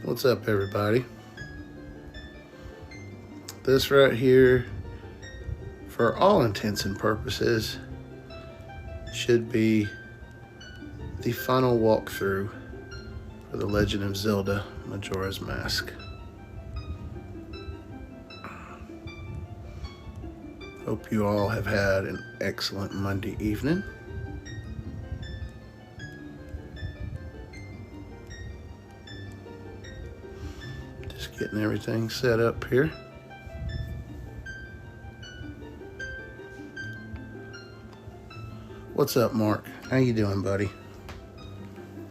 What's up, everybody? This right here, for all intents and purposes, should be the final walkthrough for the Legend of Zelda Majora's Mask. Hope you all have had an excellent Monday evening. Just getting everything set up here. What's up, Mark? How you doing, buddy?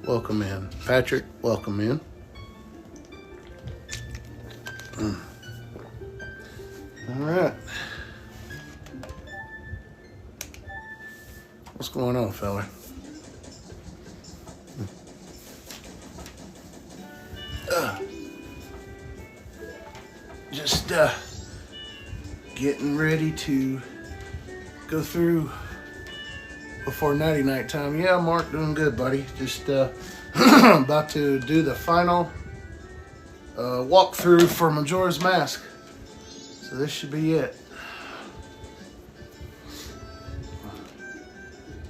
Welcome in. Patrick, welcome in. All right. What's going on, fella? Just getting ready to go through before night time. Yeah, Mark, doing good, buddy. Just about to do the final walkthrough for Majora's Mask. So this should be it.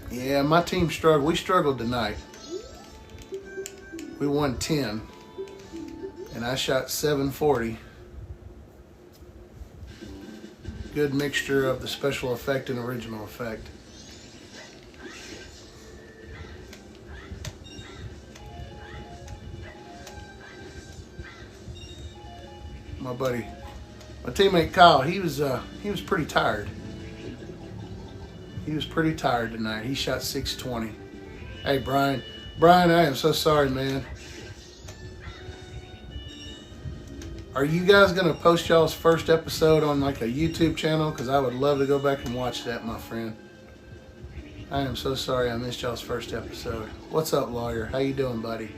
Yeah, my team struggled. We struggled tonight. We won 10, and I shot 740. Good mixture of the special effect and original effect. My buddy, my teammate Kyle, he was pretty tired. He was pretty tired tonight. He shot 620. Hey, Brian, I am so sorry, man. Are you guys gonna post y'all's first episode on like a YouTube channel? Because I would love to go back and watch that, my friend. I am so sorry I missed y'all's first episode. What's up, lawyer? How you doing, buddy?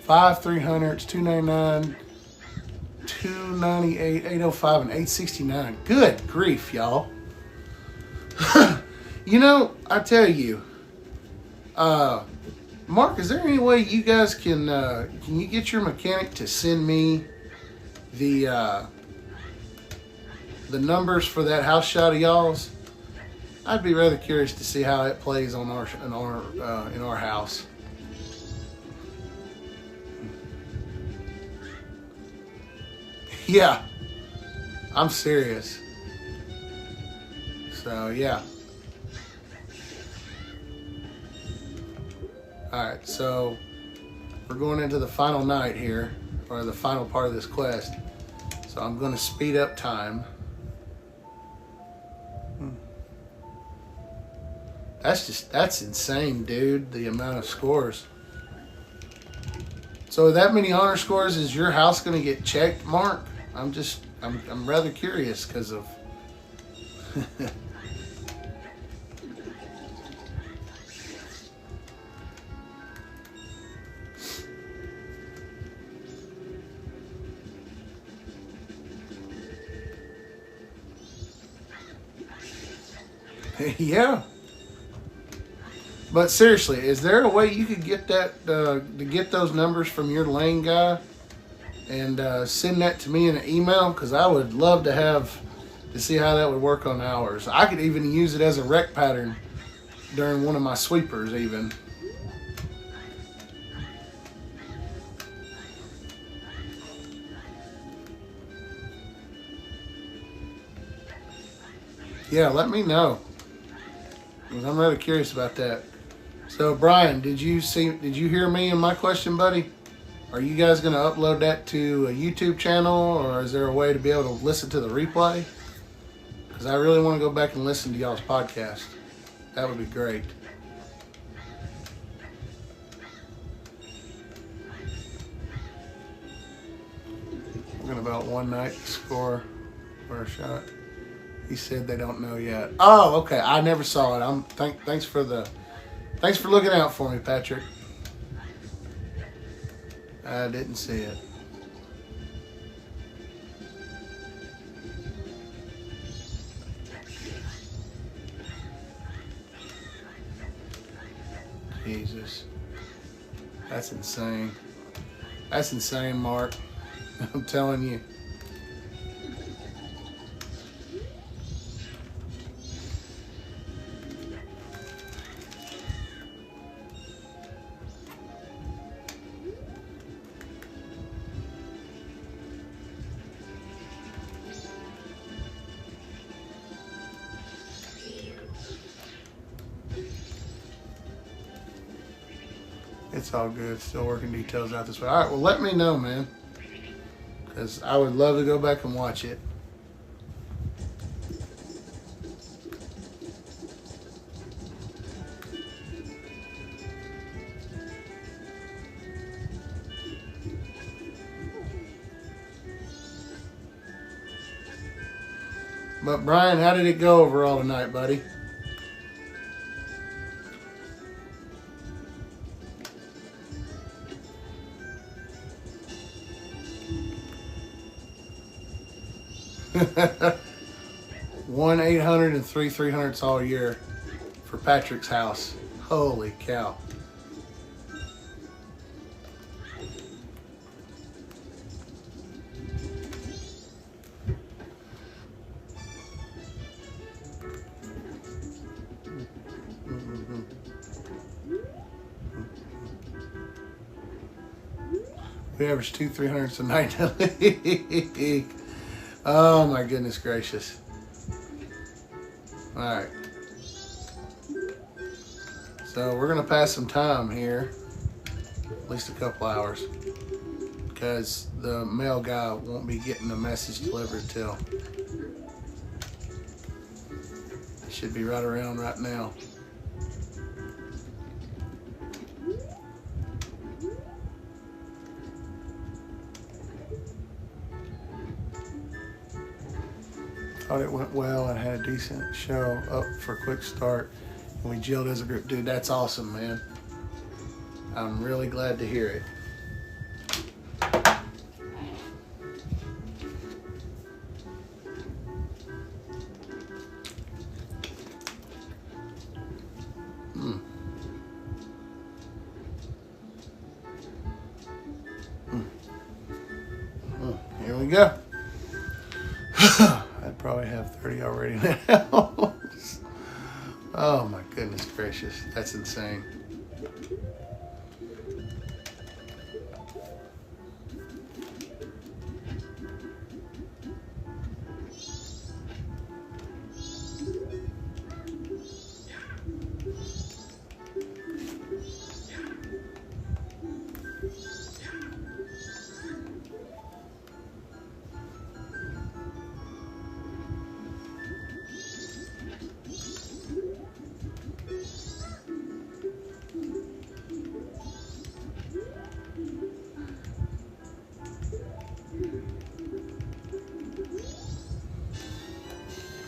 $5, $300, $299, $298, $805, and $869. Good grief, y'all. You know, I tell you, Mark, is there any way you guys can you get your mechanic to send me the numbers for that house shot of y'all's? I'd be rather curious to see how it plays on in our house. Yeah, I'm serious. So, yeah. Alright, so we're going into the final night here, or the final part of this quest. So I'm going to speed up time. That's insane, dude, the amount of scores. So that many honor scores, is your house going to get checked, Mark? I'm rather curious because of... Yeah. But seriously, is there a way you could get that to get those numbers from your lane guy and send that to me in an email? Because I would love to see how that would work on ours. I could even use it as a rec pattern during one of my sweepers even. Yeah, let me know. I'm rather curious about that. So, Brian, did you hear me and my question, buddy? Are you guys going to upload that to a YouTube channel, or is there a way to be able to listen to the replay? Because I really want to go back and listen to y'all's podcast. That would be great. Talking about one night score for a shot. He said they don't know yet. Oh, okay. I never saw it. Thanks for looking out for me, Patrick. I didn't see it. Jesus. That's insane. That's insane, Mark. I'm telling you. It's all good. Still working details out this way. All right, well, let me know, man. Because I would love to go back and watch it. But, Brian, how did it go overall tonight, buddy? One 800 and 300s all year for Patrick's house. Holy cow. We averaged 2 300s a night in the league. Oh my goodness gracious. Alright. So we're going to pass some time here. At least a couple hours. Because the mail guy won't be getting the message delivered till. It should be right around right now. Thought it went well and had a decent show up for a quick start. And we gelled as a group. Dude, that's awesome, man. I'm really glad to hear it. Here we go. I'd probably have 30 already now. Oh my goodness gracious. That's insane.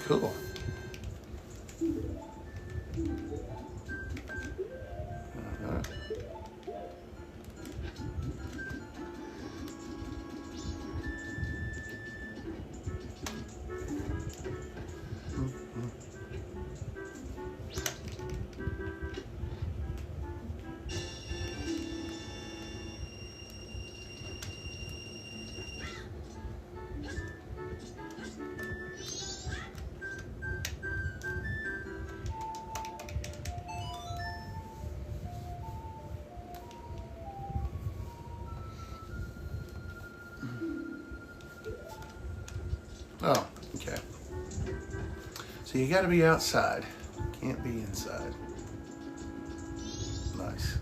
Cool. Oh, okay. So you got to be outside. Can't be inside. Nice.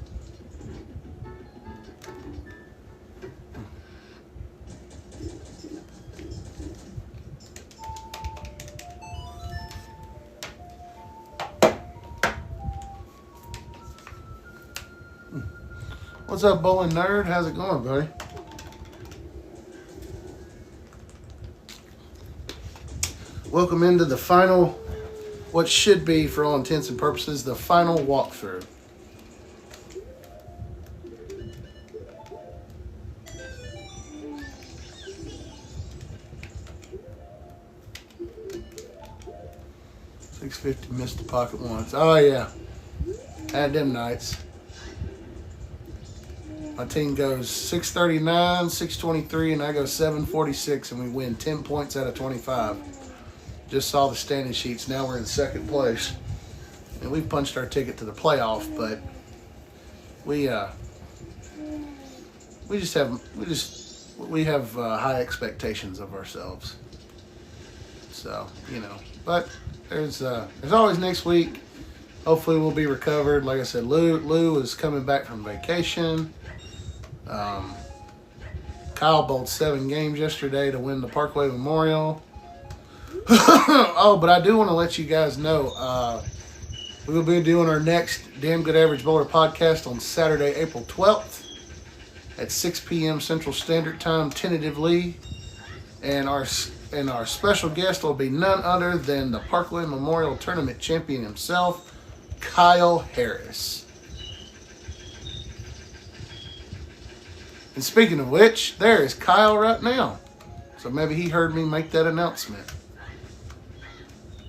What's up, bowling nerd? How's it going, buddy? Welcome into the final, what should be, for all intents and purposes, the final walkthrough. 650, missed the pocket once. Oh, yeah. Had them nights. My team goes 639, 623, and I go 746, and we win 10 points out of 25. Just saw the standing sheets. Now we're in second place. And we punched our ticket to the playoff, but we have high expectations of ourselves. So, you know, but there's always next week. Hopefully we'll be recovered. Like I said, Lou is coming back from vacation. Kyle bowled 7 games yesterday to win the Parkway Memorial. Oh, but I do want to let you guys know we will be doing our next Damn Good Average Bowler podcast on Saturday, April 12th at 6 p.m. Central Standard Time, tentatively. And our special guest will be none other than the Parkway Memorial Tournament champion himself, Kyle Harris. And speaking of which, there is Kyle right now. So maybe he heard me make that announcement.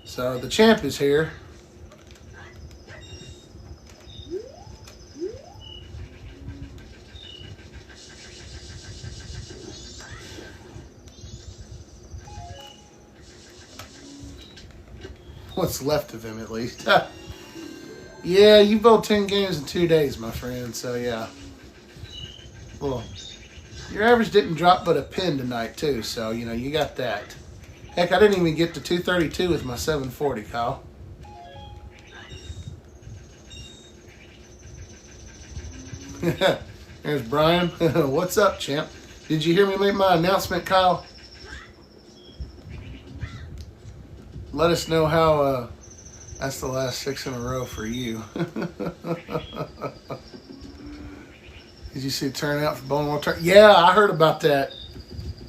So the champ is here. What's left of him, at least. Yeah, you bowled 10 games in 2 days, my friend. So, yeah. Well, your average didn't drop but a pin tonight, too. So, you know, you got that. Heck, I didn't even get to 232 with my 740, Kyle. There's Brian. What's up, champ? Did you hear me make my announcement, Kyle? Let us know how that's the last 6 in a row for you. Did you see the turnout for bowling world turn? Yeah, I heard about that.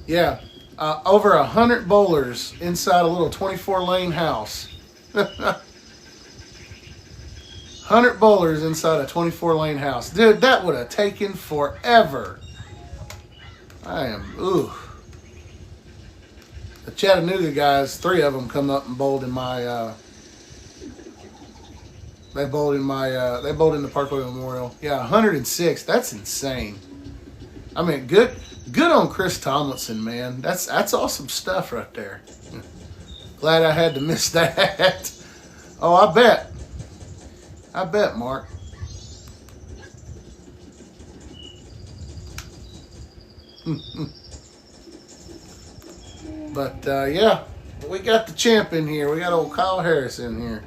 Yeah, over 100 bowlers inside a little 24-lane house. 100 bowlers inside a 24-lane house. Dude, that would have taken forever. Ooh. The Chattanooga guys, 3 of them come up and bowled in my, they bowled in the Parkway Memorial. Yeah, 106. That's insane. I mean, good on Chris Tomlinson, man. That's awesome stuff right there. Glad I had to miss that. Oh, I bet, Mark. But, yeah, we got the champ in here. We got old Kyle Harris in here.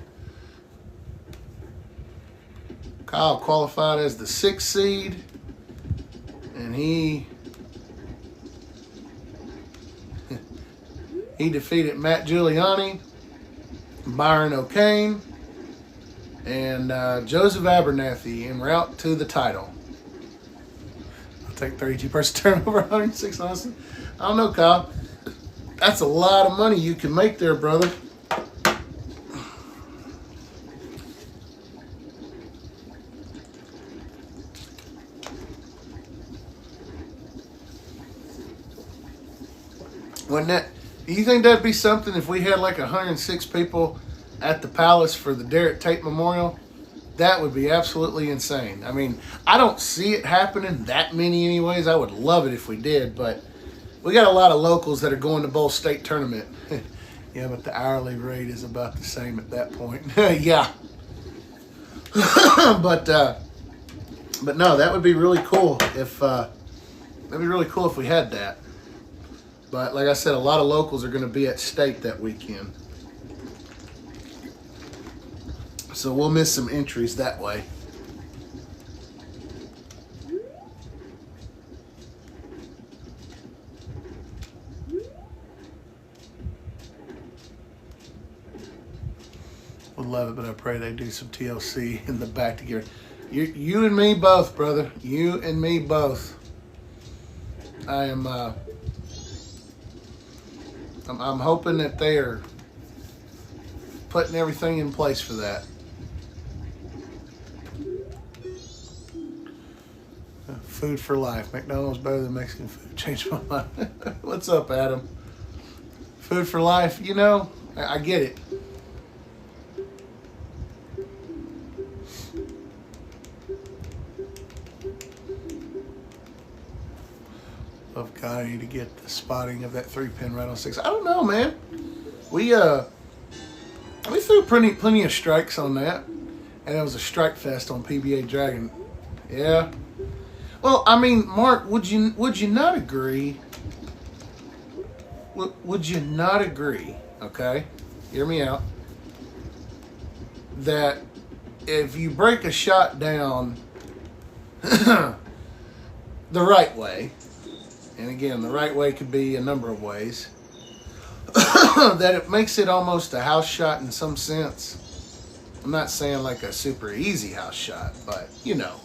Kyle qualified as the 6th seed. And he defeated Matt Giuliani, Byron O'Kane, and Joseph Abernathy en route to the title. I'll take 32% turnover, 106, honestly. I don't know, Kyle. That's a lot of money you can make there, brother. Wouldn't that? Do you think that'd be something if we had like 106 people at the Palace for the Derek Tate Memorial? That would be absolutely insane. I mean, I don't see it happening that many anyways. I would love it if we did, but we got a lot of locals that are going to bowl state tournament. Yeah, but the hourly rate is about the same at that point. Yeah. But no, that would be really cool if we had that. But like I said, a lot of locals are going to be at state that weekend. So we'll miss some entries that way. Would love it, but I pray they do some TLC in the back together. You and me both, brother. You and me both. I'm hoping that they are putting everything in place for that. Food for life. McDonald's better than Mexican food. Changed my mind. What's up, Adam? Food for life. You know, I get it. Oh God, I need to get the spotting of that 3-pin right on 6. I don't know, man. We threw plenty of strikes on that, and it was a strike fest on PBA Dragon. Yeah. Well, I mean, Mark, would you not agree? Would you not agree? Okay, hear me out. That if you break a shot down the right way, and again, the right way could be a number of ways, that it makes it almost a house shot in some sense. I'm not saying like a super easy house shot, but you know.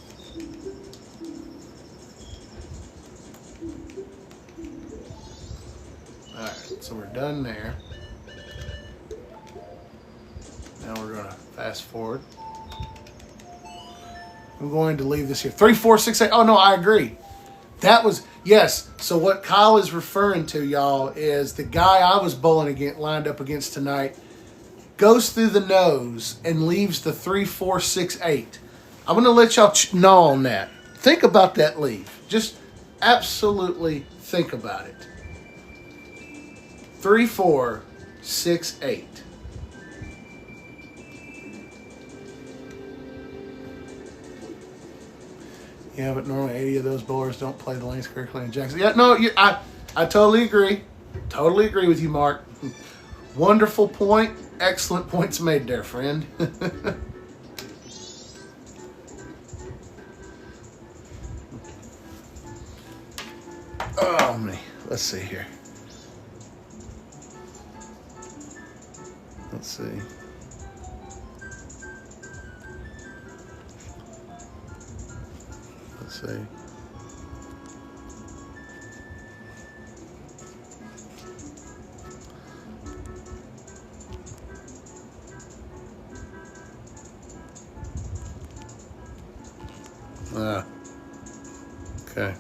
Alright, so we're done there. Now we're going to fast forward. I'm going to leave this here. 3, 4, 6, 8. Oh, no, I agree. That was, yes. So what Kyle is referring to, y'all, is the guy I was bowling against, lined up against tonight, goes through the nose and leaves the 3, 4, 6, 8. I'm going to let y'all gnaw on that. Think about that leave. Just absolutely think about it. 3, 4, 6, 8. Yeah, but normally 80 of those bowlers don't play the lanes correctly in Jackson. Yeah, no, I totally agree. Totally agree with you, Mark. Wonderful point. Excellent points made there, friend. Oh, me. Let's see here. Let's see. Let's see. Okay.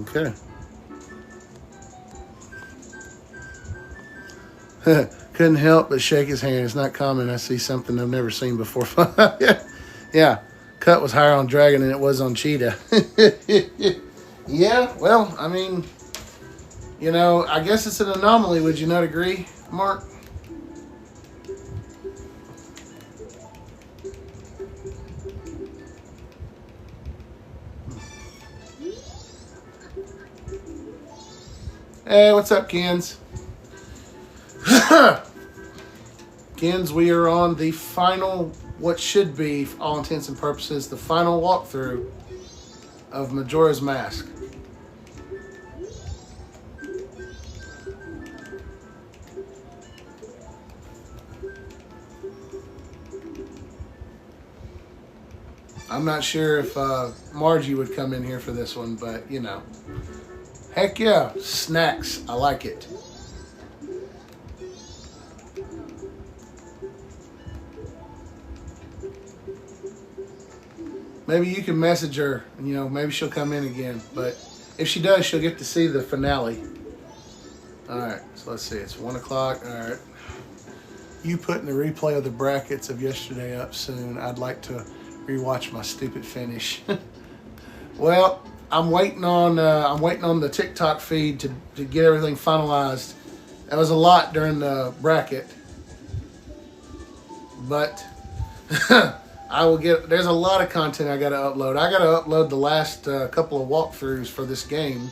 Okay. Couldn't help but shake his hand. It's not common. I see something I've never seen before. Yeah. Cut was higher on Dragon than it was on Cheetah. Yeah, well, I mean, you know, I guess it's an anomaly. Would you not agree, Mark? Hey, what's up, Kens? Kens, we are on the final, what should be, for all intents and purposes, the final walkthrough of Majora's Mask. I'm not sure if Margie would come in here for this one, but, you know. Heck yeah, snacks. I like it. Maybe you can message her, and, you know, maybe she'll come in again. But if she does, she'll get to see the finale. All right, so let's see. It's 1 o'clock. All right. You putting the replay of the brackets of yesterday up soon. I'd like to rewatch my stupid finish. Well, I'm waiting on the TikTok feed to get everything finalized. That was a lot during the bracket, but I will get. There's a lot of content I got to upload. I got to upload the last couple of walkthroughs for this game,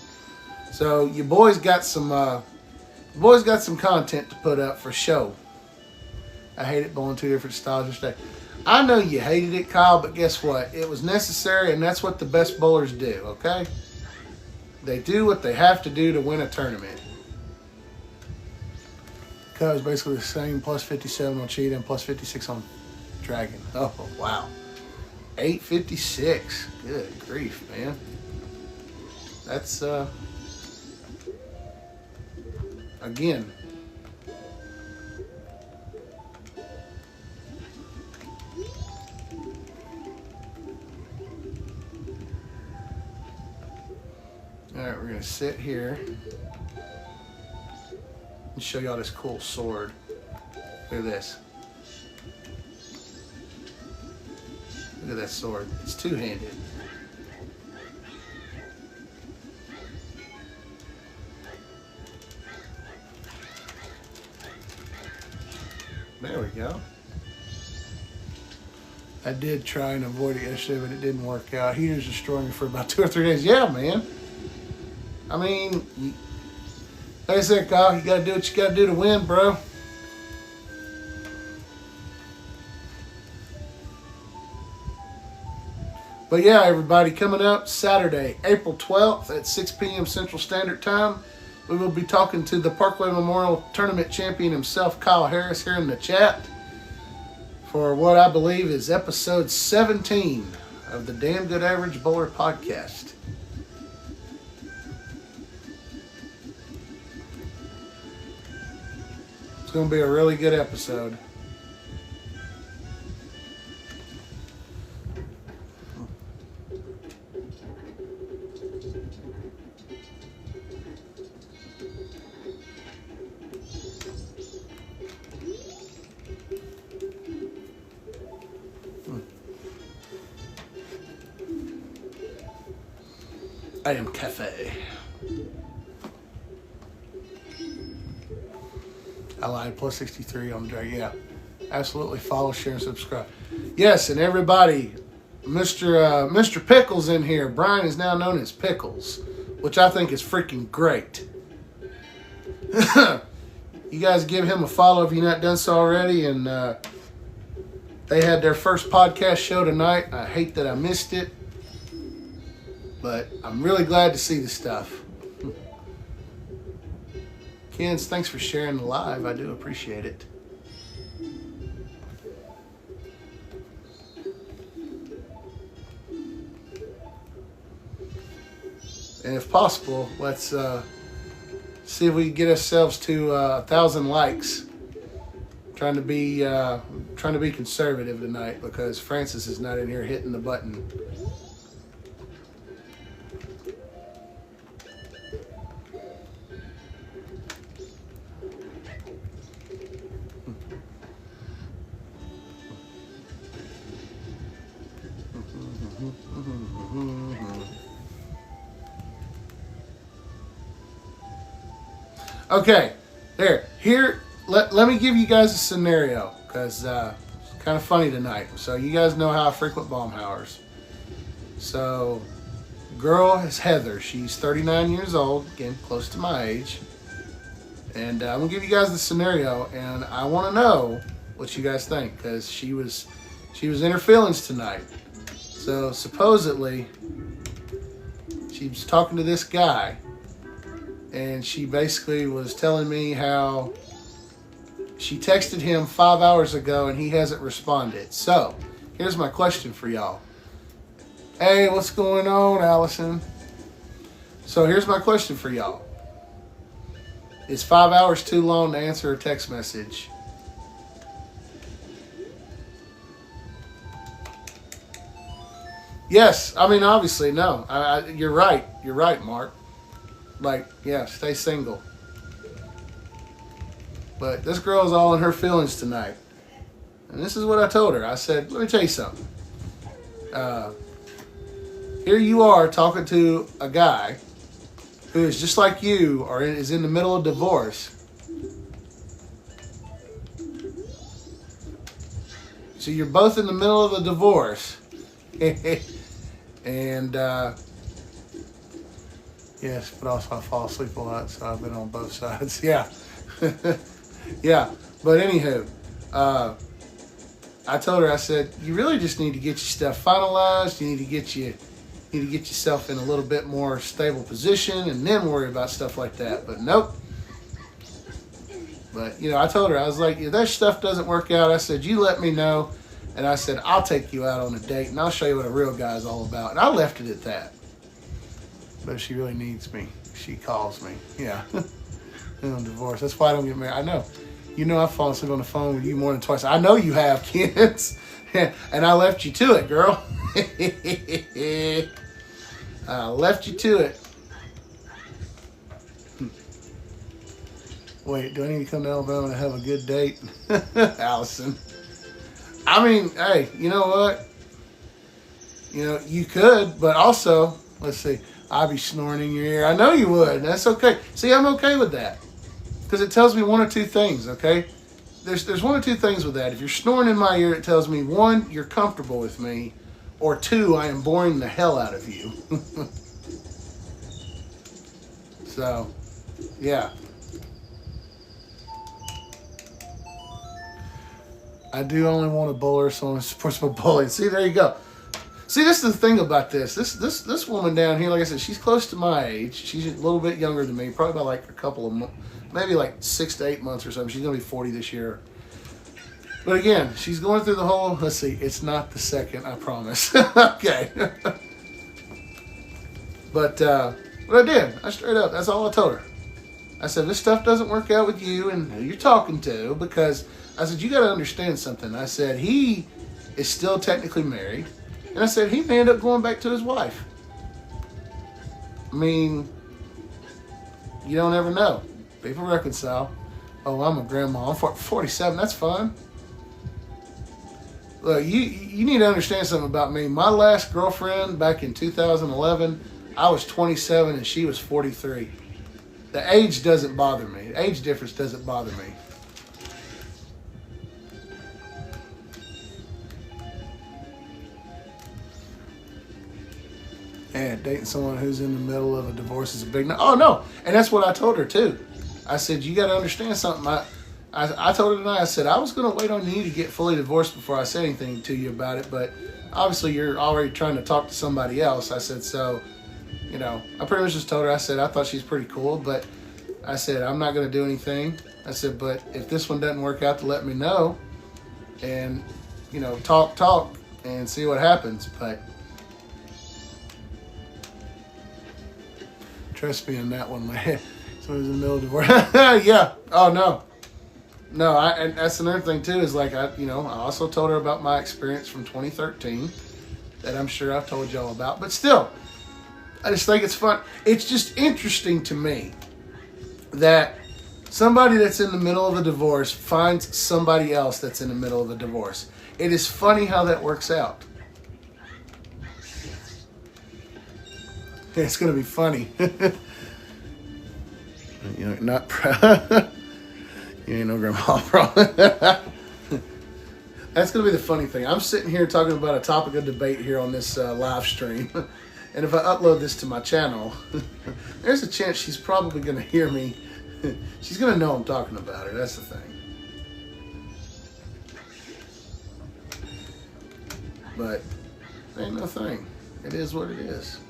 so you boys got some content to put up for show. I hate it bowling two different styles yesterday. I know you hated it, Kyle, but guess what? It was necessary, and that's what the best bowlers do, okay? They do what they have to do to win a tournament. Cut was basically the same, plus 57 on Cheetah and plus 56 on Dragon. Oh, wow. 856. Good grief, man. That's, again... All right, we're going to sit here and show y'all this cool sword. Look at this. Look at that sword. It's two-handed. I did try and avoid it yesterday, but it didn't work out. Heaters destroyed me for about 2 or 3 days. Yeah, man. I mean, like I said, Kyle, you got to do what you got to do to win, bro. But yeah, everybody, coming up Saturday, April 12th at 6 p.m. Central Standard Time, we will be talking to the Parkway Memorial Tournament champion himself, Kyle Harris, here in the chat for what I believe is episode 17 of the Damn Good Average Bowler podcast. It's going to be a really good episode. I am Cafe. I lied. Plus 63 on the drag. Yeah. Absolutely. Follow, share, and subscribe. Yes, and everybody, Mr. Pickles in here. Brian is now known as Pickles, which I think is freaking great. You guys give him a follow if you've not done so already. And they had their first podcast show tonight. I hate that I missed it, but I'm really glad to see the stuff. Kens, thanks for sharing the live. I do appreciate it. And if possible, let's see if we can get ourselves to 1,000 likes. Trying to be conservative tonight because Francis is not in here hitting the button. Okay, here, let me give you guys a scenario, because it's kind of funny tonight. So you guys know how I frequent Baumhauer's. So, girl is Heather. She's 39 years old, again, close to my age. And I'm going to give you guys the scenario, and I want to know what you guys think, because she was in her feelings tonight. So, supposedly, she was talking to this guy, and she basically was telling me how she texted him 5 hours ago and he hasn't responded. So, here's my question for y'all. Hey, what's going on, Allison? So, here's my question for y'all. Is 5 hours too long to answer a text message? Yes, I mean, obviously, no. You're right. You're right, Mark. Like, yeah, stay single. But this girl's all in her feelings tonight. And this is what I told her. I said, let me tell you something. Here you are talking to a guy who is just like you or is in the middle of divorce. So you're both in the middle of the divorce. And, yes, but also I fall asleep a lot, so I've been on both sides. Yeah. Yeah. But anywho, I told her, I said, you really just need to get your stuff finalized. You need to get yourself in a little bit more stable position and then worry about stuff like that. But nope. But, I told her, I was like, if that stuff doesn't work out, I said, you let me know. And I said, I'll take you out on a date and I'll show you what a real guy's all about. And I left it at that. But if she really needs me, she calls me. Yeah. I'm divorced. That's why I don't get married. I know. I've fallen asleep on the phone with you more than twice. I know you have, kids. And I left you to it, girl. I left you to it. Wait, do I need to come to Alabama to have a good date? Allison. I mean, hey, you know what? You could, but also, let's see, I'd be snoring in your ear. I know you would. That's okay. See, I'm okay with that. Because it tells me one or two things, okay? there's one or two things with that. If you're snoring in my ear, it tells me, one, you're comfortable with me, or two, I am boring the hell out of you. So, yeah. I do only want a bowler, so I'm supposed to bully. See, there you go. See, this is the thing about this. This woman down here, like I said, she's close to my age. She's a little bit younger than me, probably by like a couple of months, maybe like 6 to 8 months or something. She's gonna be 40 this year. But again, she's going through the whole. Let's see, it's not the second, I promise. Okay. But I did. I straight up. That's all I told her. I said, this stuff doesn't work out with you and who you're talking to, because I said, you got to understand something. I said, he is still technically married. And I said, he may end up going back to his wife. I mean, you don't ever know. People reconcile. Oh, I'm a grandma. I'm 47. That's fine. Look, you need to understand something about me. My last girlfriend back in 2011, I was 27 and she was 43. The age doesn't bother me. The age difference doesn't bother me. And dating someone who's in the middle of a divorce is a big no. Oh, no. And that's what I told her, too. I said, you got to understand something. I told her tonight, I said, I was going to wait on you to get fully divorced before I said anything to you about it. But obviously, you're already trying to talk to somebody else. I said, so, you know, I pretty much just told her, I said, I thought she's pretty cool. But I said, I'm not going to do anything. I said, but if this one doesn't work out, to let me know. And, you know, talk and see what happens. But trust me on that one, man. Someone's in the middle of divorce. Yeah. Oh, no. No, and that's another thing, too, is like, I also told her about my experience from 2013 that I'm sure I've told y'all about. But still, I just think it's fun. It's just interesting to me that somebody that's in the middle of a divorce finds somebody else that's in the middle of a divorce. It is funny how that works out. It's going to be funny. You know, not proud. You ain't no grandma, probably. That's going to be the funny thing. I'm sitting here talking about a topic of debate here on this live stream. And if I upload this to my channel, there's a chance she's probably going to hear me. She's going to know I'm talking about her. That's the thing. But ain't no thing. It is what it is.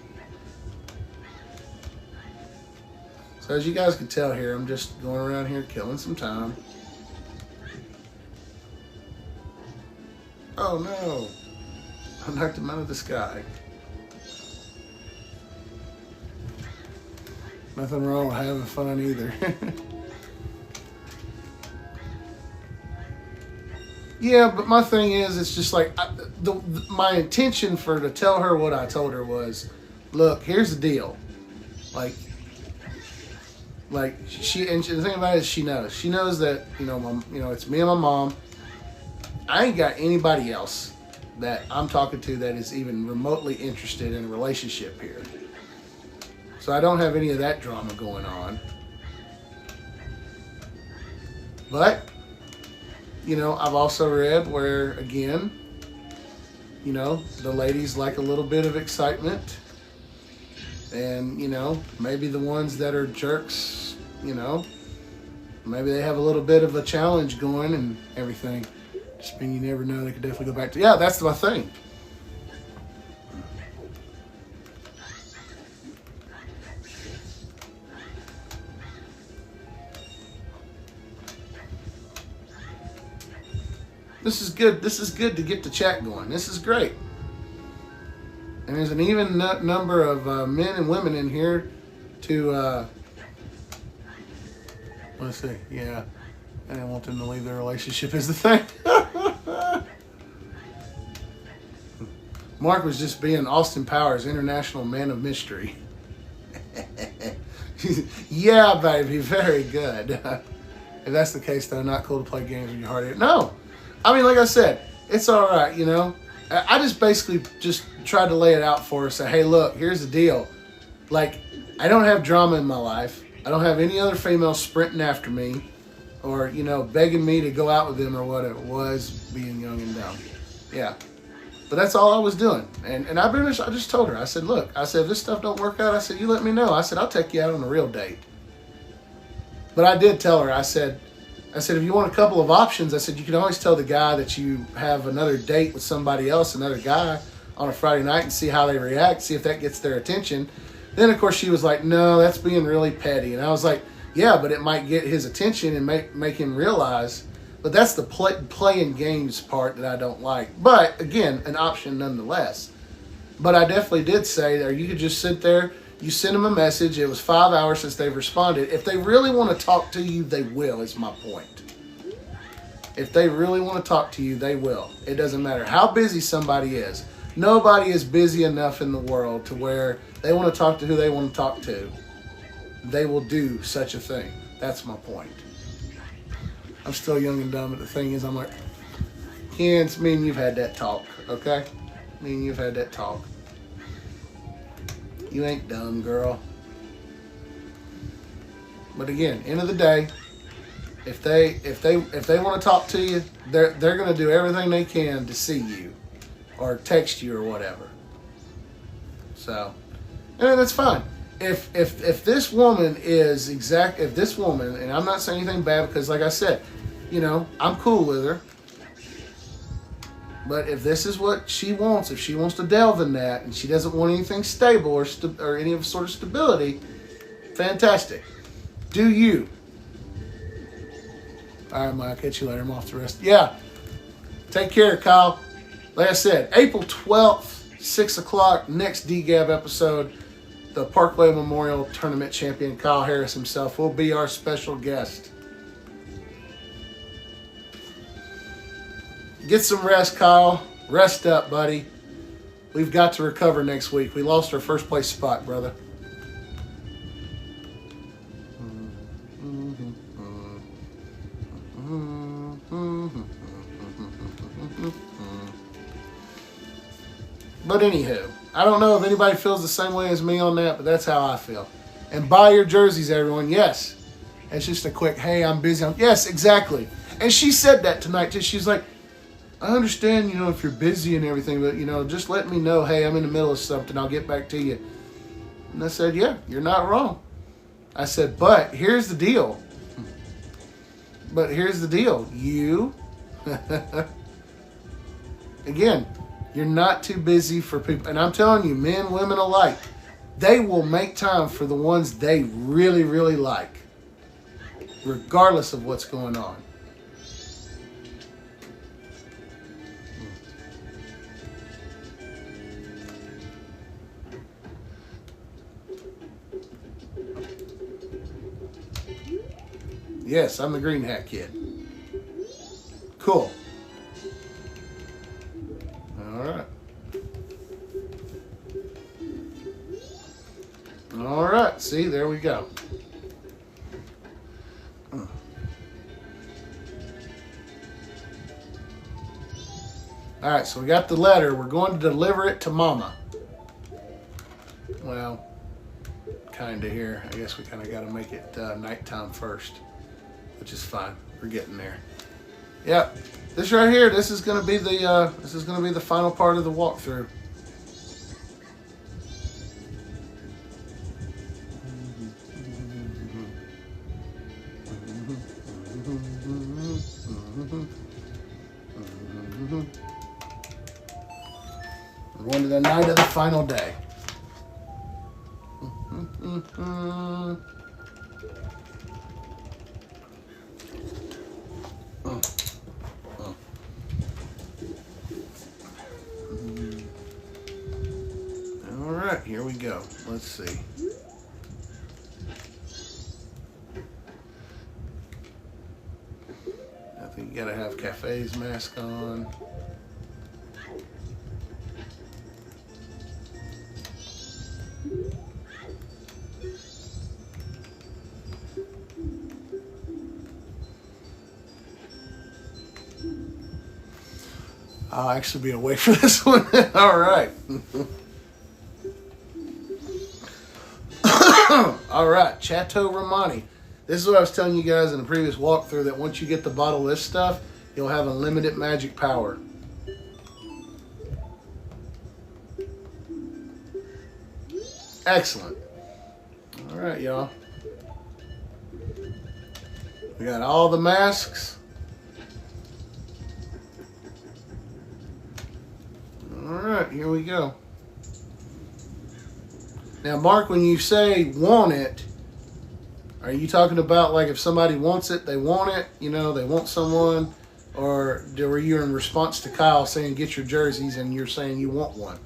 So as you guys can tell here, I'm just going around here killing some time. Oh no, I knocked him out of the sky. Nothing wrong with having fun either. Yeah, but my thing is, it's just like, my intention to tell her what I told her was, look, here's the deal. Like the thing about it is she knows that, it's me and my mom. I ain't got anybody else that I'm talking to that is even remotely interested in a relationship here. So I don't have any of that drama going on. But, I've also read where, again, the ladies like a little bit of excitement. And, maybe the ones that are jerks, maybe they have a little bit of a challenge going and everything. Just mean you never know, they could definitely go back to, yeah, that's my thing. This is good. This is good to get the chat going. This is great. And there's an even number of men and women in here to, let's see, yeah. I didn't want them to leave their relationship is the thing. Mark was just being Austin Powers, International Man of Mystery. Yeah, baby, very good. If that's the case, though, not cool to play games with your heart. No. I mean, like I said, it's all right, I just basically just tried to lay it out for her. Say, hey, look, here's the deal. Like, I don't have drama in my life. I don't have any other female sprinting after me. or, you know, begging me to go out with them or whatever. It was being young and dumb. Yeah. But that's all I was doing. And I just told her, I said, look, I said, if this stuff don't work out, I said, you let me know. I said, I'll take you out on a real date. But I did tell her, I said, if you want a couple of options, I said, you can always tell the guy that you have another date with somebody else, another guy, on a Friday night and see how they react, see if that gets their attention. Then, of course, she was like, no, that's being really petty. And I was like, yeah, but it might get his attention and make him realize. But that's the playing games part that I don't like. But, again, an option nonetheless. But I definitely did say that you could just sit there, you send them a message. It was 5 hours since they've responded. If they really want to talk to you, they will, is my point. If they really want to talk to you, they will. It doesn't matter how busy somebody is. Nobody is busy enough in the world to where they want to talk to who they want to talk to. They will do such a thing. That's my point. I'm still young and dumb, but the thing is, I'm like, Ken, it's me and you've had that talk, okay? Me and you've had that talk. You ain't dumb, girl. But again, end of the day, if they want to talk to you, they're going to do everything they can to see you or text you or whatever. So, and that's fine. If this woman is if this woman, and I'm not saying anything bad because, like I said, you know, I'm cool with her. But if this is what she wants, if she wants to delve in that and she doesn't want anything stable or any sort of stability, fantastic. Do you? All right, Mike, catch you later. I'm off the rest. Yeah. Take care, Kyle. Like I said, April 12th, 6 o'clock, next DGAB episode. The Parkway Memorial Tournament champion, Kyle Harris himself, will be our special guest. Get some rest, Kyle. Rest up, buddy. We've got to recover next week. We lost our first place spot, brother. But anywho, I don't know if anybody feels the same way as me on that, but that's how I feel. And buy your jerseys, everyone. Yes. It's just a quick, hey, I'm busy. Yes, exactly. And she said that tonight, too. She's like, I understand, you know, if you're busy and everything, but, you know, just let me know, hey, I'm in the middle of something. I'll get back to you. And I said, yeah, you're not wrong. I said, but here's the deal. You, again, you're not too busy for people. And I'm telling you, men, women alike, they will make time for the ones they really, really like, regardless of what's going on. Yes, I'm the Green Hat Kid. Cool. All right. All right. See, there we go. All right, so we got the letter. We're going to deliver it to Mama. Well, kind of here. I guess we kind of got to make it nighttime first, which is fine. We're getting there. Yep. This right here. This is going to be the final part of the walkthrough. We're going to the night of the final day. All right, here we go. Let's see. I think you gotta have Cafe's mask on. I'll actually be away for this one. All right. All right, Chateau Romani. This is what I was telling you guys in the previous walkthrough, that once you get the bottle of this stuff, you'll have unlimited magic power. Excellent. All right, y'all. We got all the masks. All right, here we go. Now, Mark, when you say want it, are you talking about like if somebody wants it, they want it, you know, they want someone, or were you in response to Kyle saying get your jerseys and you're saying you want one?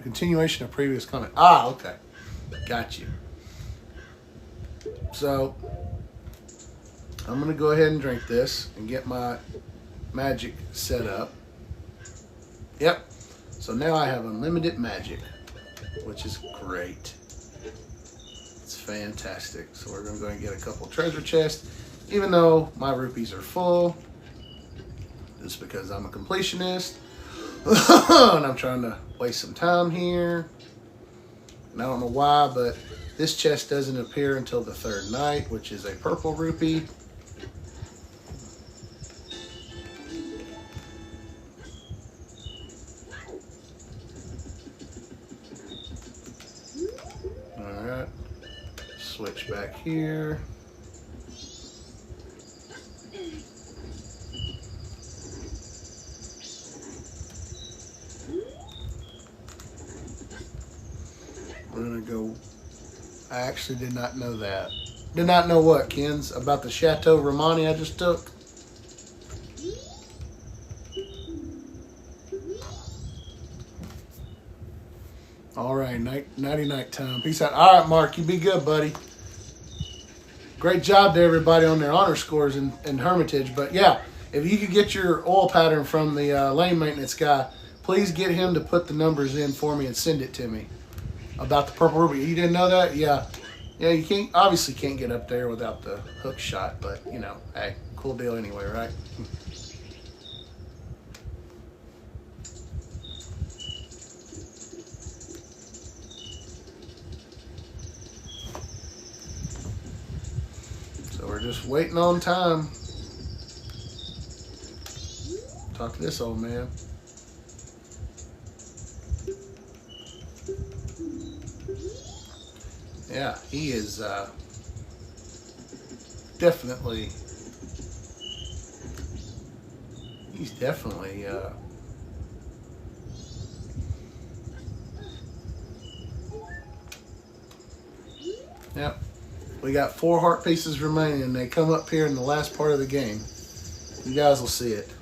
Continuation of previous comment. Ah, okay. Got you. So, I'm going to go ahead and drink this and get my magic set up. Yep. So now I have unlimited magic, which is great. It's fantastic. So we're going to go and get a couple treasure chests, even though my rupees are full. Just because I'm a completionist. And I'm trying to waste some time here. And I don't know why, but this chest doesn't appear until the third night, which is a purple rupee. Alright. Switch back here. We're gonna go. I actually did not know that. Did not know what, Kens? About the Chateau Romani I just took? Alright, night time. Peace out. Alright, Mark, you be good, buddy. Great job to everybody on their honor scores in Hermitage. But yeah, if you could get your oil pattern from the lane maintenance guy, please get him to put the numbers in for me and send it to me. About the purple ruby. You didn't know that? Yeah. Yeah, you can't, obviously can't get up there without the hook shot, but you know, hey, cool deal anyway, right? So we're just waiting on time. Talk to this old man. Yeah, he is definitely, he's definitely yeah. We got 4 heart pieces remaining, and they come up here in the last part of the game. You guys will see it.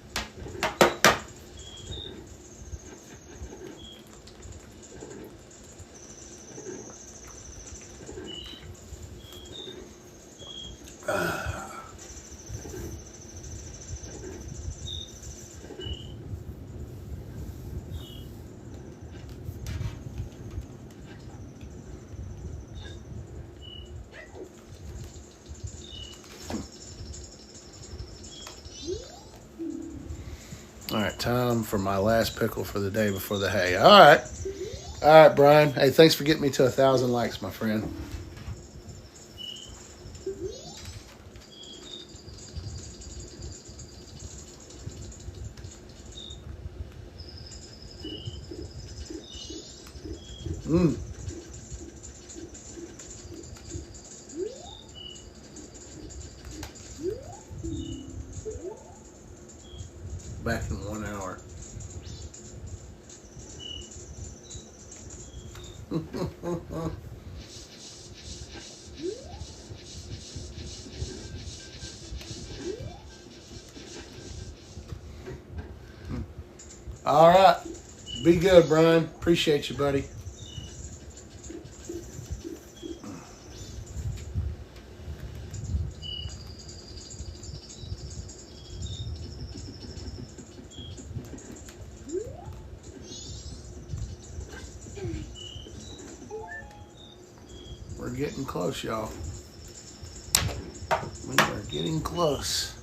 All right, time for my last pickle for the day before the hay. All right, Brian. Hey, thanks for getting me to 1,000 likes, my friend. Back in 1 hour. All right. Be good, Brian. Appreciate you, buddy. getting close, y'all. We are getting close.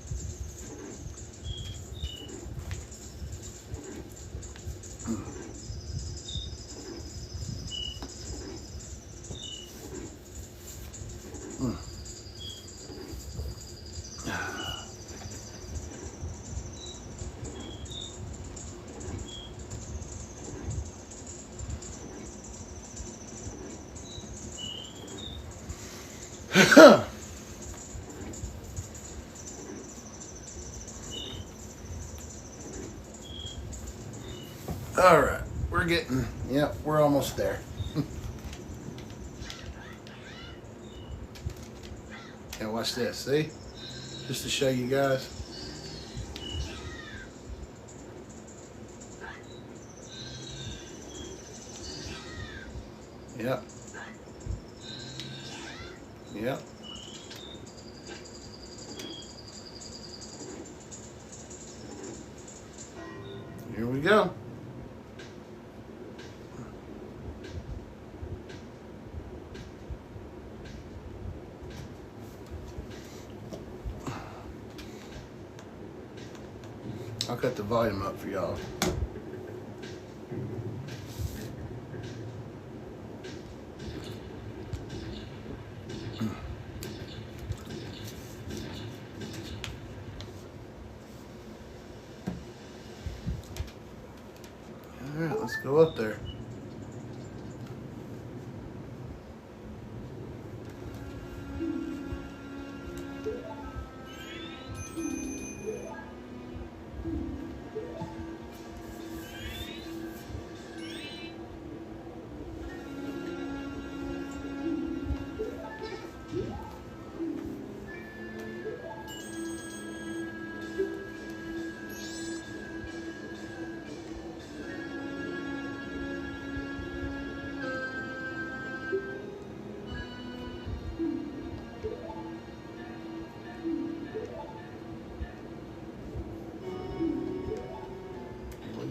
All right, we're getting, yep, we're almost there. Yeah, watch this, see? Just to show you guys. Yep. Yep. Here we go. I'll cut the volume up for y'all. All right, let's go up there.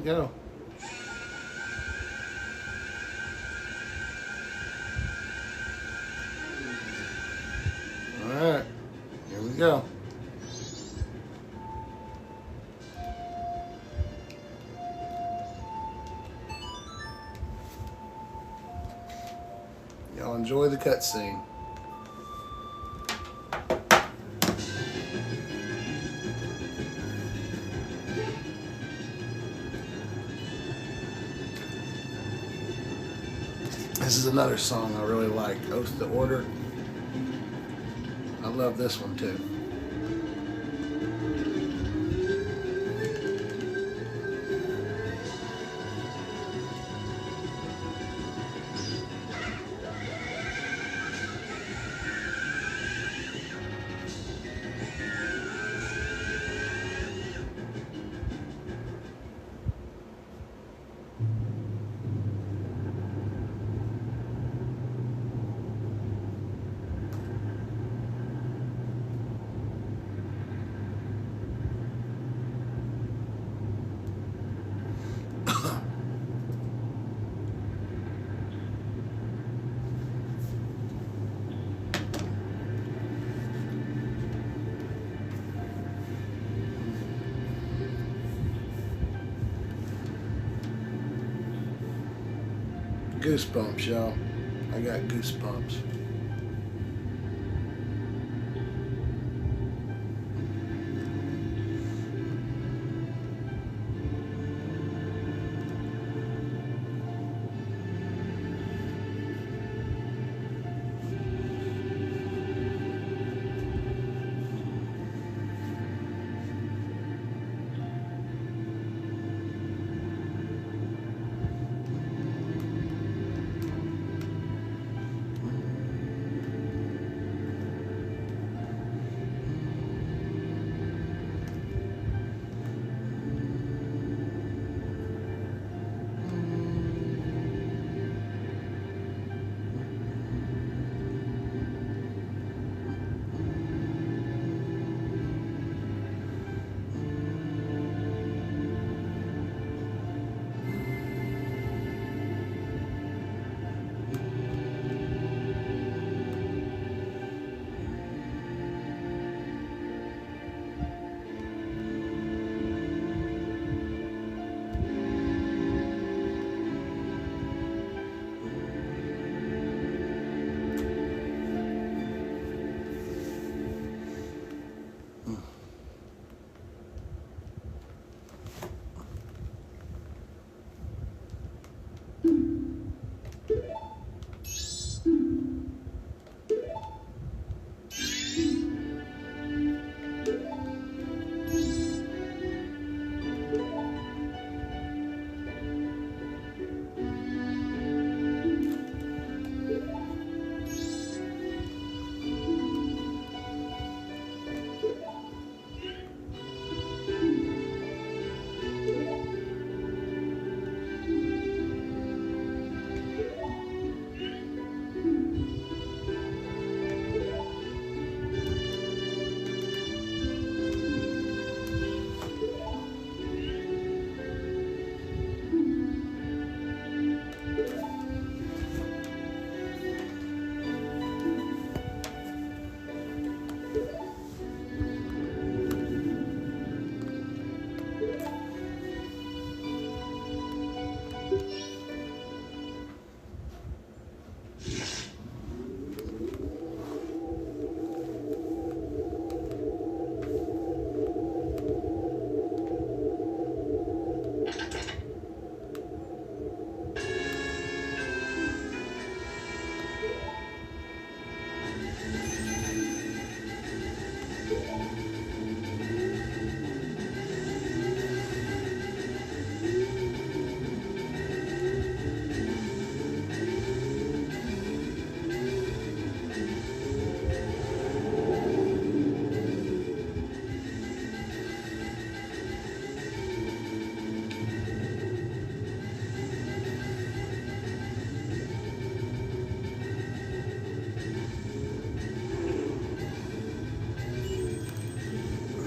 Go. All right, here we go. Y'all enjoy the cutscene. This is another song I really like, Oath to Order. I love this one too. Goosebumps, y'all. I got goosebumps.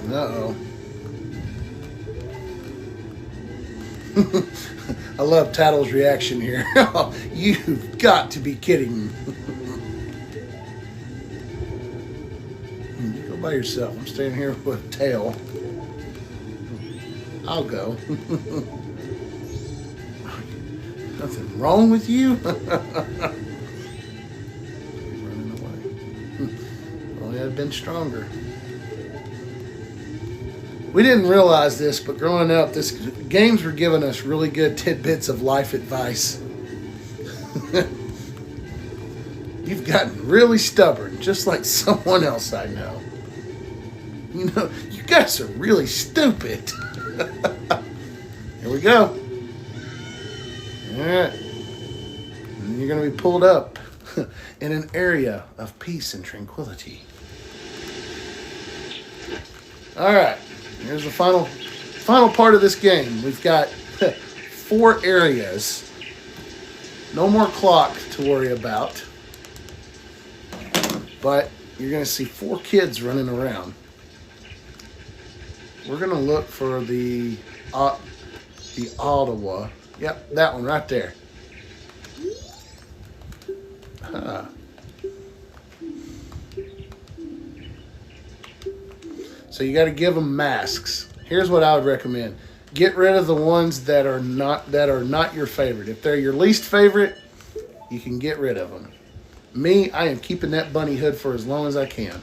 Uh-oh. I love Tattle's reaction here. You've got to be kidding me. You go by yourself. I'm staying here with Tail. I'll go. Nothing wrong with you? Running away. Well, I'd been stronger. We didn't realize this, but growing up, games were giving us really good tidbits of life advice. You've gotten really stubborn, just like someone else I know. You know, you guys are really stupid. Here we go. All right. And you're going to be pulled up in an area of peace and tranquility. All right. Here's the final part of this game. We've got 4 areas. No more clock to worry about. But you're going to see 4 kids running around. We're going to look for the Ottawa. Yep, that one right there. So you got to give them masks. Here's what I would recommend: get rid of the ones that are not your favorite. If they're your least favorite, you can get rid of them. Me, I am keeping that bunny hood for as long as I can.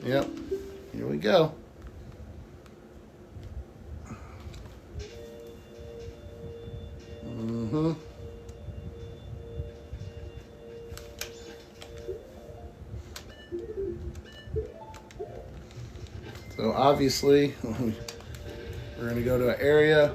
Yep. Here we go. Mm-hmm. So obviously, we're going to go to an area.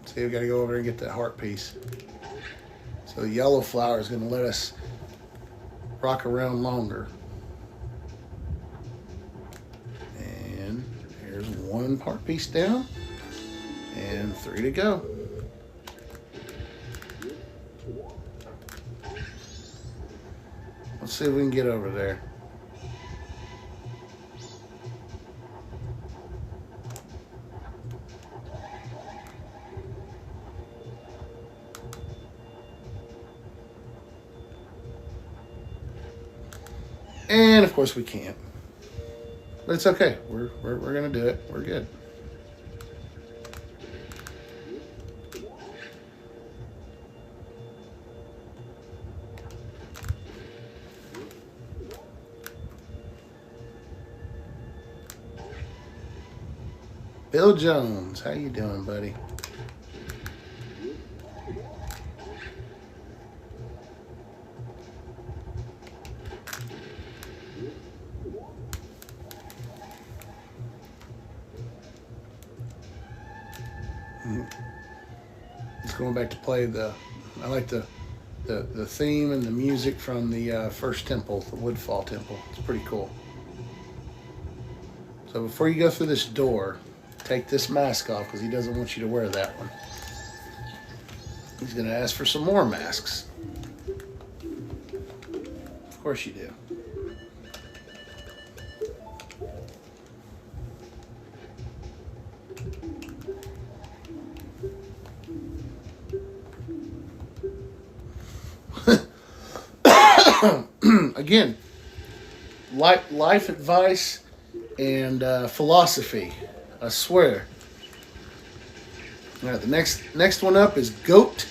See, we got to go over and get that heart piece. So the yellow flower is going to let us rock around longer. And here's one heart piece down. And 3 to go. Let's see if we can get over there. And of course we can't. But it's okay. We're gonna do it. We're good. Bill Jones, how you doing, buddy? Just going back to play I like the theme and the music from the first temple, the Woodfall Temple. It's pretty cool. So before you go through this door, take this mask off because he doesn't want you to wear that one. He's going to ask for some more masks. Of course you do. Again, life advice and philosophy, I swear. All right, the next one up is goat.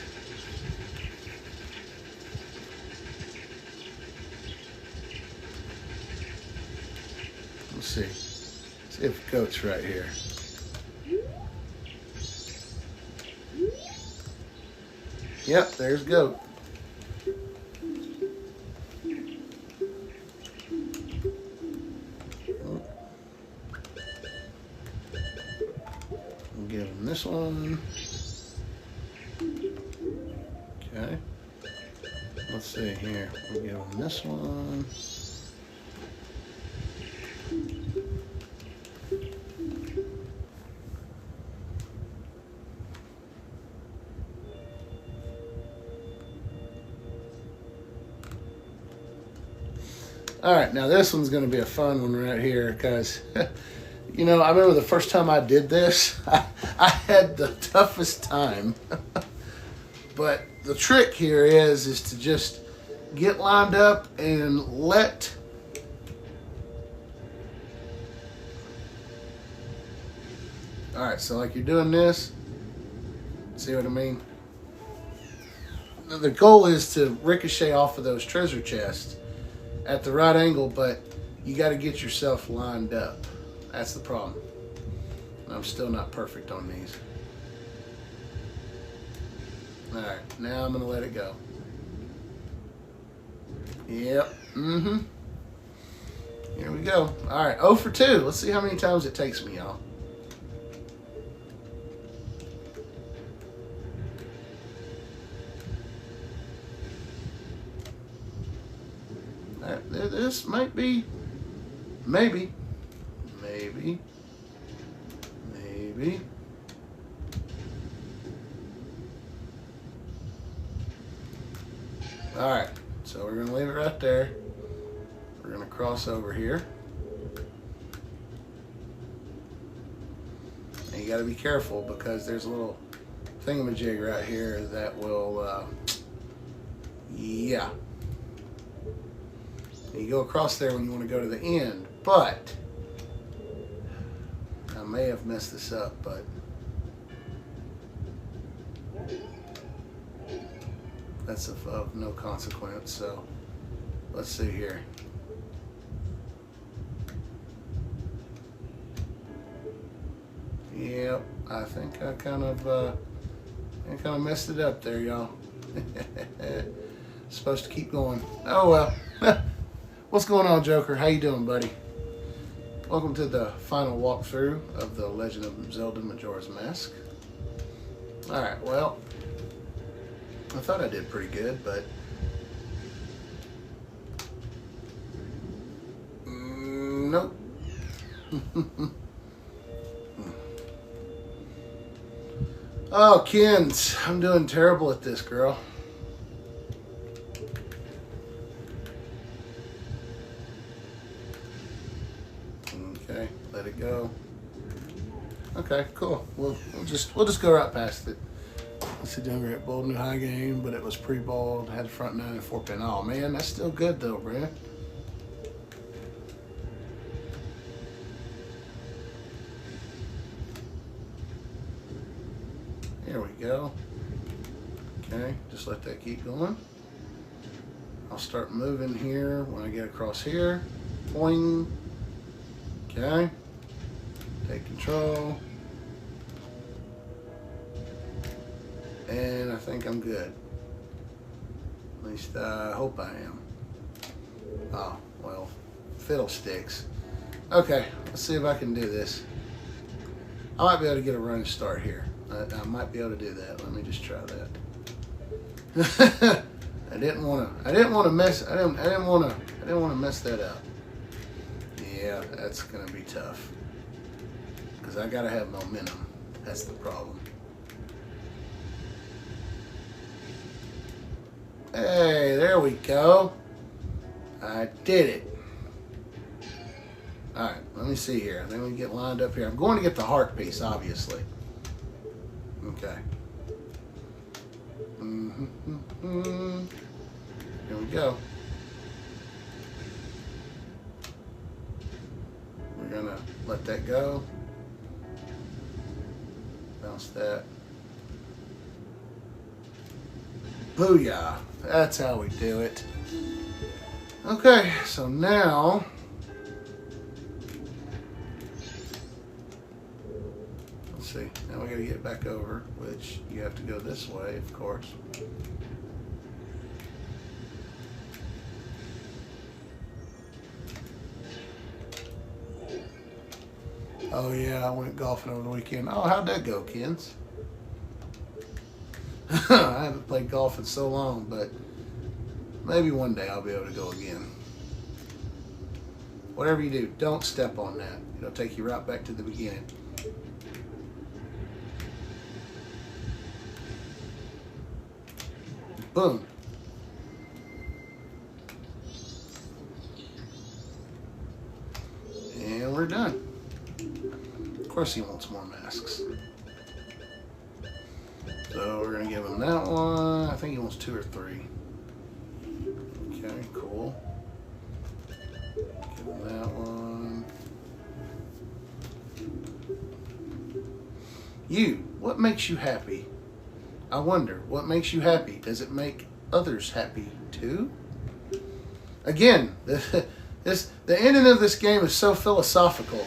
Let's see. See if goat's right here. Yep, there's goat. Give him this one. Okay. Let's see here. We'll give him this one. All right, now this one's going to be a fun one right here because, you know, I remember the first time I did this, I had the toughest time. But the trick here is to just get lined up and let all right, so like you're doing this, see what I mean? The goal is to ricochet off of those treasure chests at the right angle, but you got to get yourself lined up. That's the problem. I'm still not perfect on these. All right, now I'm going to let it go. Yep. Here we go. All right, 0 for 2. Let's see how many times it takes me, y'all. This might be, maybe. All right, so we're gonna leave it right there. We're gonna cross over here. And you gotta be careful because there's a little thingamajig right here that will, yeah. You go across there when you want to go to the end, but I may have messed this up, but that's of no consequence. So let's see here. Yep, I think I kind of messed it up there, y'all. Supposed to keep going. Oh well. What's going on, Joker? How you doing, buddy? Welcome to the final walkthrough of the Legend of Zelda Majora's Mask. Alright, well, I thought I did pretty good, but nope. Oh, Kins, I'm doing terrible at this, girl. Okay, let it go. Okay, cool. We'll just go right past it. Let's see, doing great. Bold new high game, but it was pre-balled. Had a front 9 and 4 pin. Oh man, that's still good though, Brad. Here we go. Okay, just let that keep going. I'll start moving here when I get across here. Boing. Okay. Take control. And I think I'm good. At least I hope I am. Oh, well, fiddlesticks. Okay, let's see if I can do this. I might be able to get a running start here. I might be able to do that. Let me just try that. I didn't want to mess that up. Yeah, that's gonna be tough. Because I gotta have momentum. That's the problem. Hey, there we go. I did it. Alright, let me see here. I think we get lined up here. I'm going to get the heart piece, obviously. Okay. Here we go. We're gonna let that go. Bounce that. Booyah. That's how we do it. Okay, so now let's see. Now we gotta get back over, which you have to go this way, of course. Oh yeah, I went golfing over the weekend. Oh, how'd that go, Kins? I haven't played golf in so long, but maybe one day I'll be able to go again. Whatever you do, don't step on that. It'll take you right back to the beginning. Boom. And we're done. Of course he wants more masks. So we're going to give him that one. I think he wants 2 or 3. Okay, cool. Give him that one. You, what makes you happy? I wonder, what makes you happy? Does it make others happy too? Again, the ending of this game is so philosophical.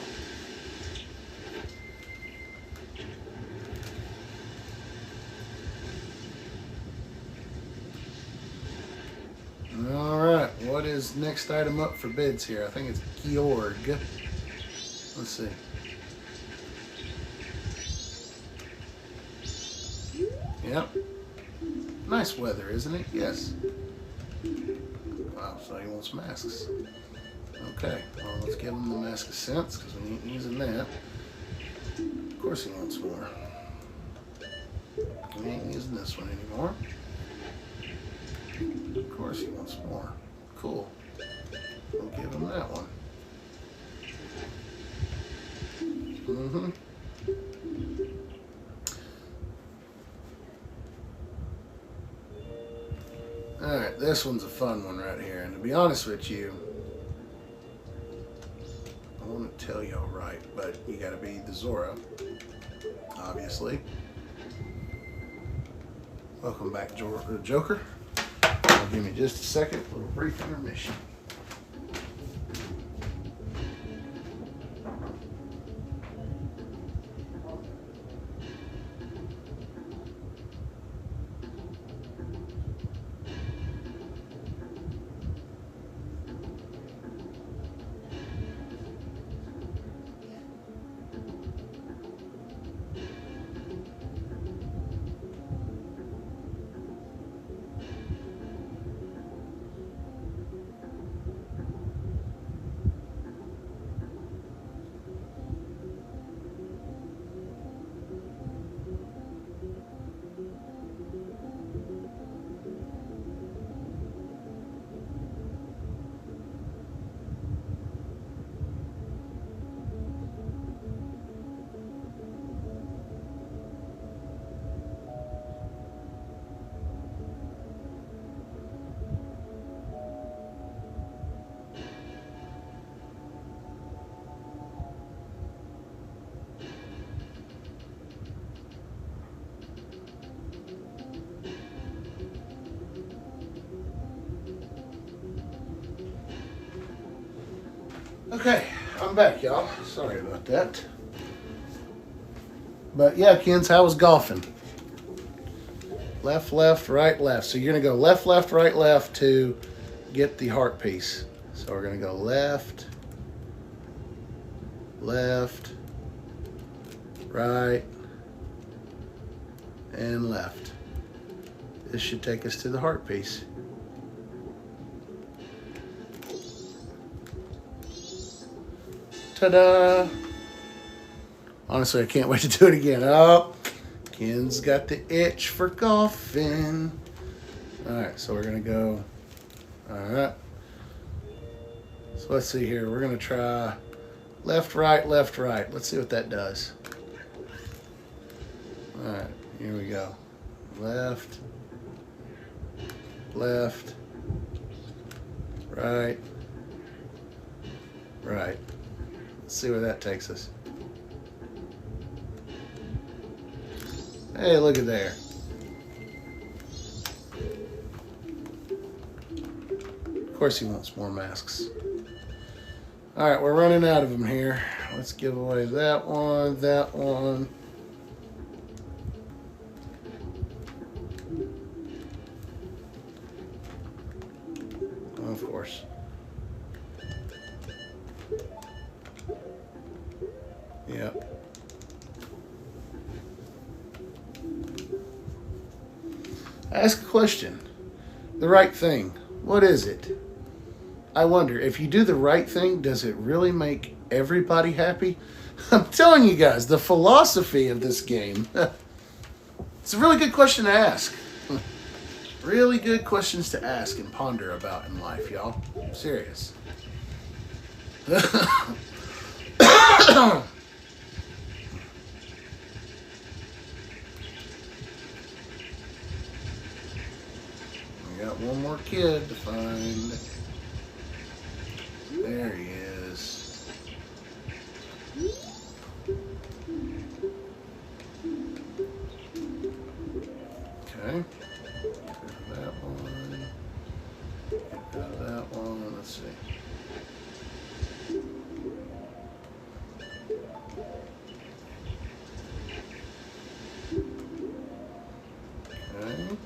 Alright, what is next item up for bids here? I think it's Georg. Let's see. Yep. Nice weather, isn't it? Yes. Wow, so he wants masks. Okay, well, let's give him the Mask of Sense, because we ain't using that. Of course he wants more. We ain't using this one anymore. Of course he wants more. Cool. We'll give him that one. Alright, this one's a fun one right here. And to be honest with you, I want to tell y'all right, but you gotta be the Zora, obviously. Welcome back, Joker. Give me just a second for a brief intermission. Okay, I'm back, y'all. Sorry about that. But yeah, Kens, how was golfing? Left, left, right, left. So you're going to go left, left, right, left to get the heart piece. So we're going to go left, left, right, and left. This should take us to the heart piece. Ta-da! Honestly, I can't wait to do it again. Oh, Ken's got the itch for golfing. All right, so we're going to go. All right. So let's see here. We're going to try left, right, left, right. Let's see what that does. All right, here we go. Left, left, right, right. Let's see where that takes us. Hey, look at there. Of course he wants more masks. All right, we're running out of them here. Let's give away that one, that one. Of course. Yep. Ask a question. The right thing. What is it? I wonder, if you do the right thing, does it really make everybody happy? I'm telling you guys, the philosophy of this game. It's a really good question to ask. Really good questions to ask and ponder about in life, y'all. I'm serious. We got one more kid to find. There he is. Okay. That one. Get rid of that one. Let's see. Okay.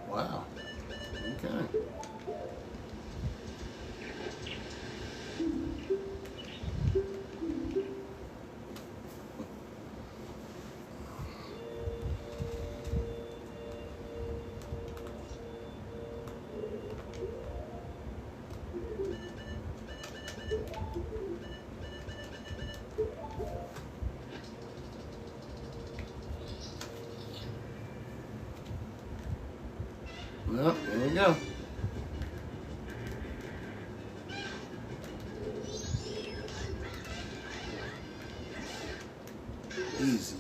Wow. Okay. Well, there we go. Easy.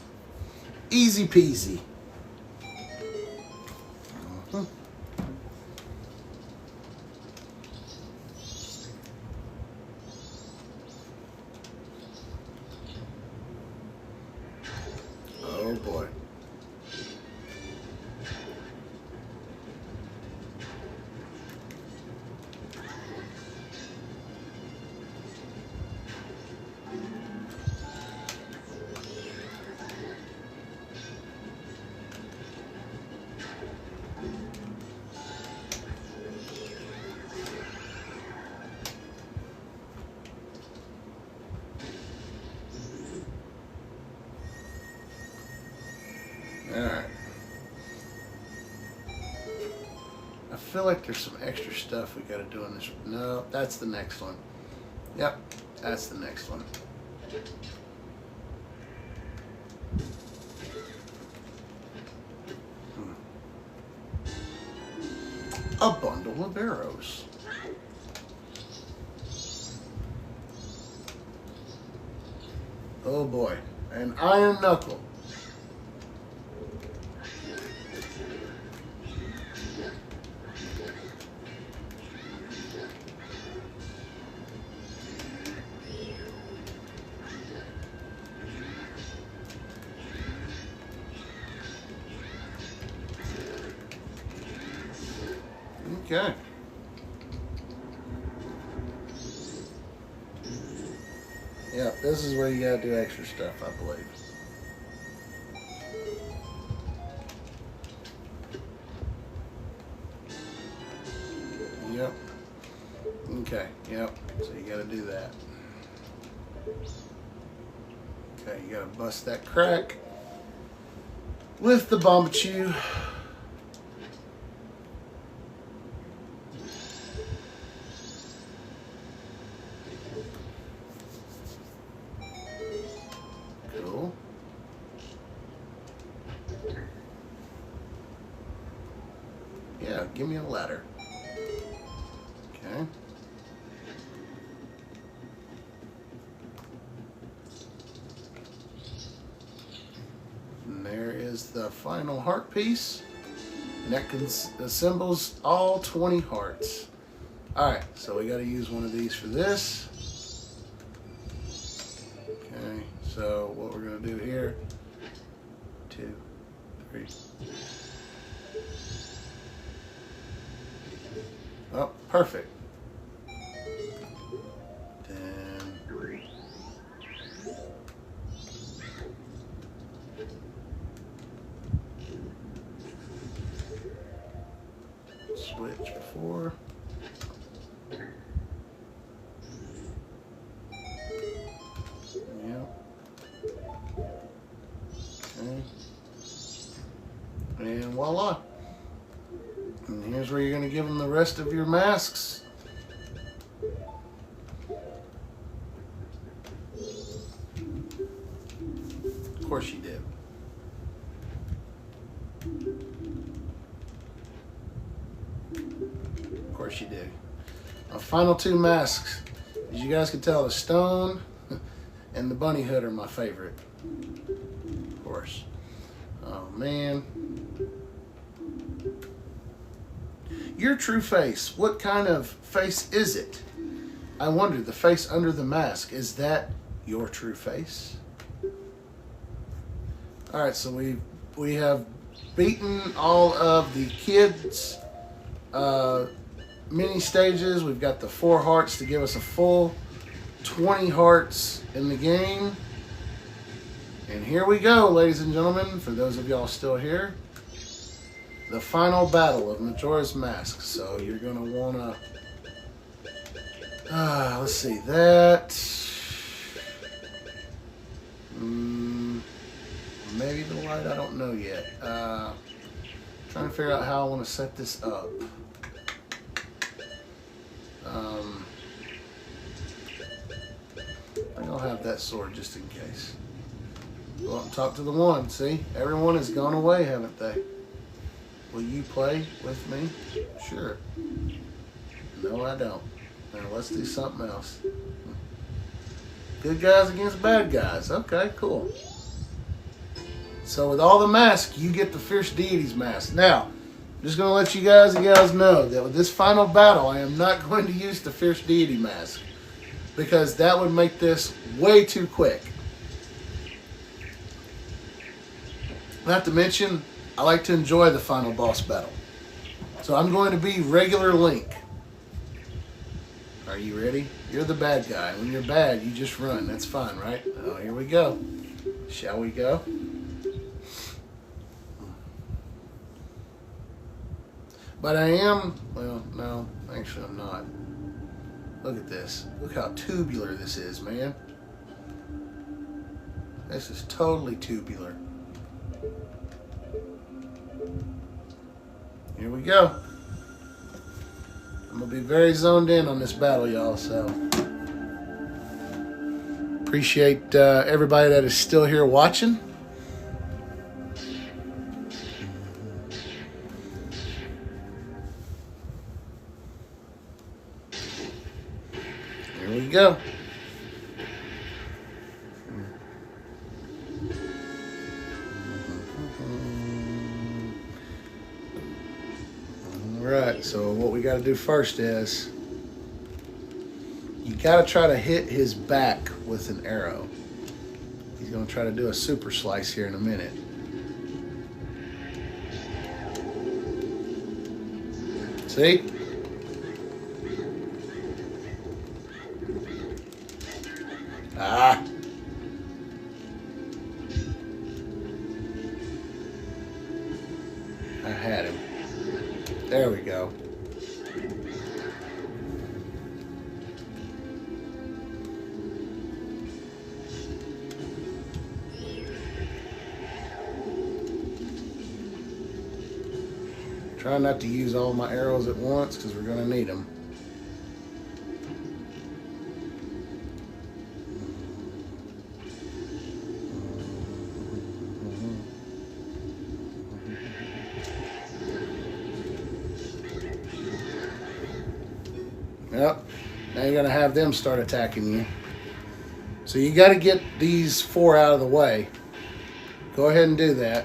Easy peasy. Oh boy. Alright. I feel like there's some extra stuff we gotta do in this. No, that's the next one. Yep, that's the next one. A bundle of arrows. Oh boy, an iron knuckle. Okay. Yeah, this is where you gotta do extra stuff, I believe. Yep. Okay, yep. So you gotta do that. Okay, you gotta bust that crack with the Bombachu. Cool. Yeah, give me a ladder. Okay. And there is the final heart piece. And that assembles all 20 hearts. Alright, so we got to use one of these for this. Okay, so what we're going to do here, 2, 3. Oh, perfect. Then switch before. Yeah. Okay. And voila. And here's where you're going to give them the rest of your masks. Of course you did. Of course you did. Our final 2 masks, as you guys can tell, the stone and the bunny hood are my favorite. Of course. Oh man. Your true face, what kind of face is it? I wonder, the face under the mask, is that your true face? Alright, so we have beaten all of the kids' mini stages. We've got the 4 hearts to give us a full 20 hearts in the game. And here we go, ladies and gentlemen, for those of y'all still here. The final battle of Majora's Mask. So you're going to want to... let's see, that... maybe the light, I don't know yet. Trying to figure out how I want to set this up. I think I'll have that sword just in case. Go out and talk to the one. See, everyone has gone away, haven't they? Will you play with me? Sure. No, I don't. Now let's do something else. Good guys against bad guys. Okay, cool. So with all the masks, you get the Fierce Deities mask. Now, I'm just going to let you guys and gals know that with this final battle, I am not going to use the Fierce Deity mask, because that would make this way too quick. Not to mention, I like to enjoy the final boss battle. So I'm going to be regular Link. Are you ready? You're the bad guy. When you're bad, you just run. That's fine, right? Oh, here we go. Shall we go? But I am, well, no, actually I'm not. Look at this. Look how tubular this is, man. This is totally tubular. Here we go. I'm going to be very zoned in on this battle, y'all, so appreciate everybody that is still here watching. Here we go. Alright, so what we got to do first is you got to try to hit his back with an arrow. He's going to try to do a super slice here in a minute. See? Ah. I had him. There we go. Try not to use all my arrows at once because we're going to need them. Yep. Now you're going to have them start attacking you. So you got to get these 4 out of the way. Go ahead and do that.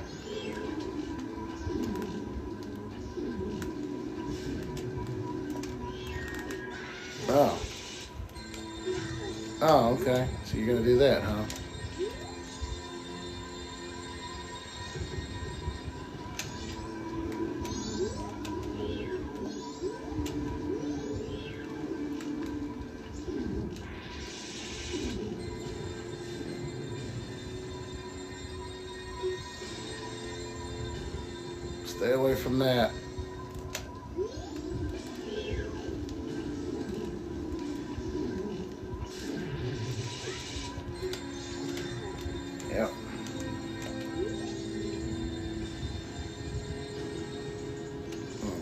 Oh. Oh, okay. So you're going to do that, huh? Stay away from that. Yep.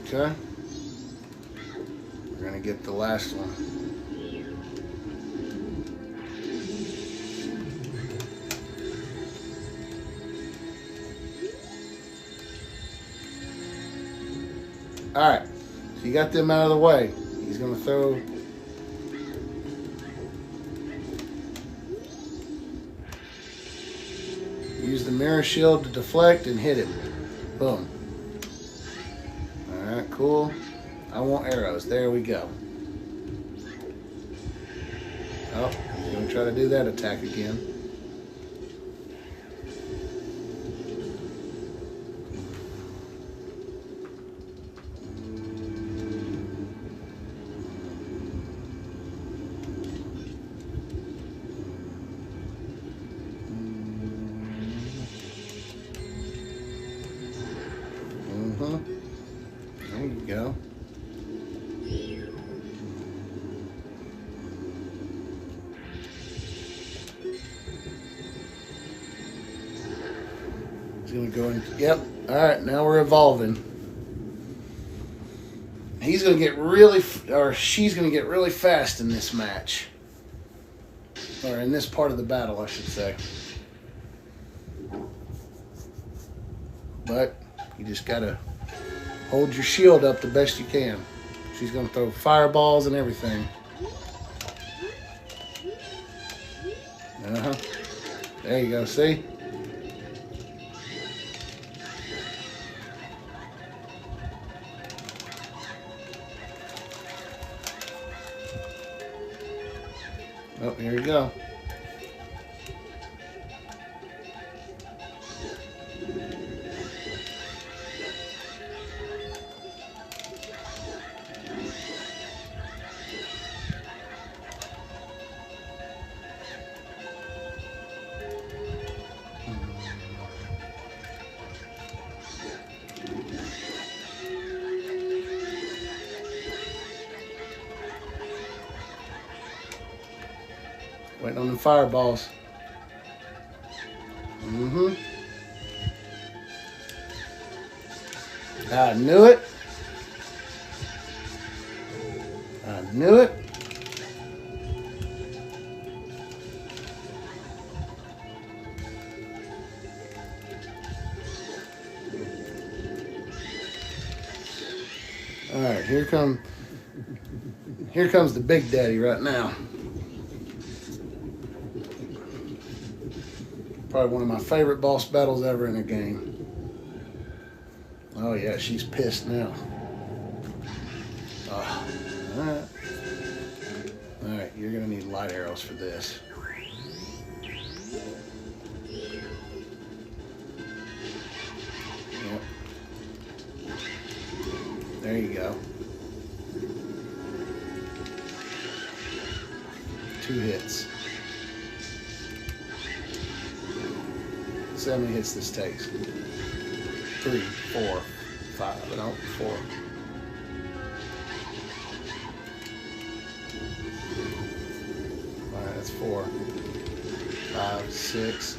Okay. We're going to get the last one. Alright, so you got them out of the way. He's going to throw... Use the mirror shield to deflect and hit him. Boom. Alright, cool. I want arrows. There we go. Oh, he's going to try to do that attack again. There you go. He's gonna go in. Yep. All right. Now we're evolving. He's gonna get really, or she's gonna get really fast in this match, or in this part of the battle, I should say. But you just gotta hold your shield up the best you can. She's gonna throw fireballs and everything. There you go, see? Oh, here you go. Waiting on the fireballs. I knew it. I knew it. All right, here comes the big daddy right now. Probably one of my favorite boss battles ever in a game. Oh yeah, she's pissed now. Oh, all right. All right, you're gonna need light arrows for this. Yep. There you go. 2 hits. see how many hits this takes. 3, 4, 5, no, 4. Alright, that's 4, 5, 6.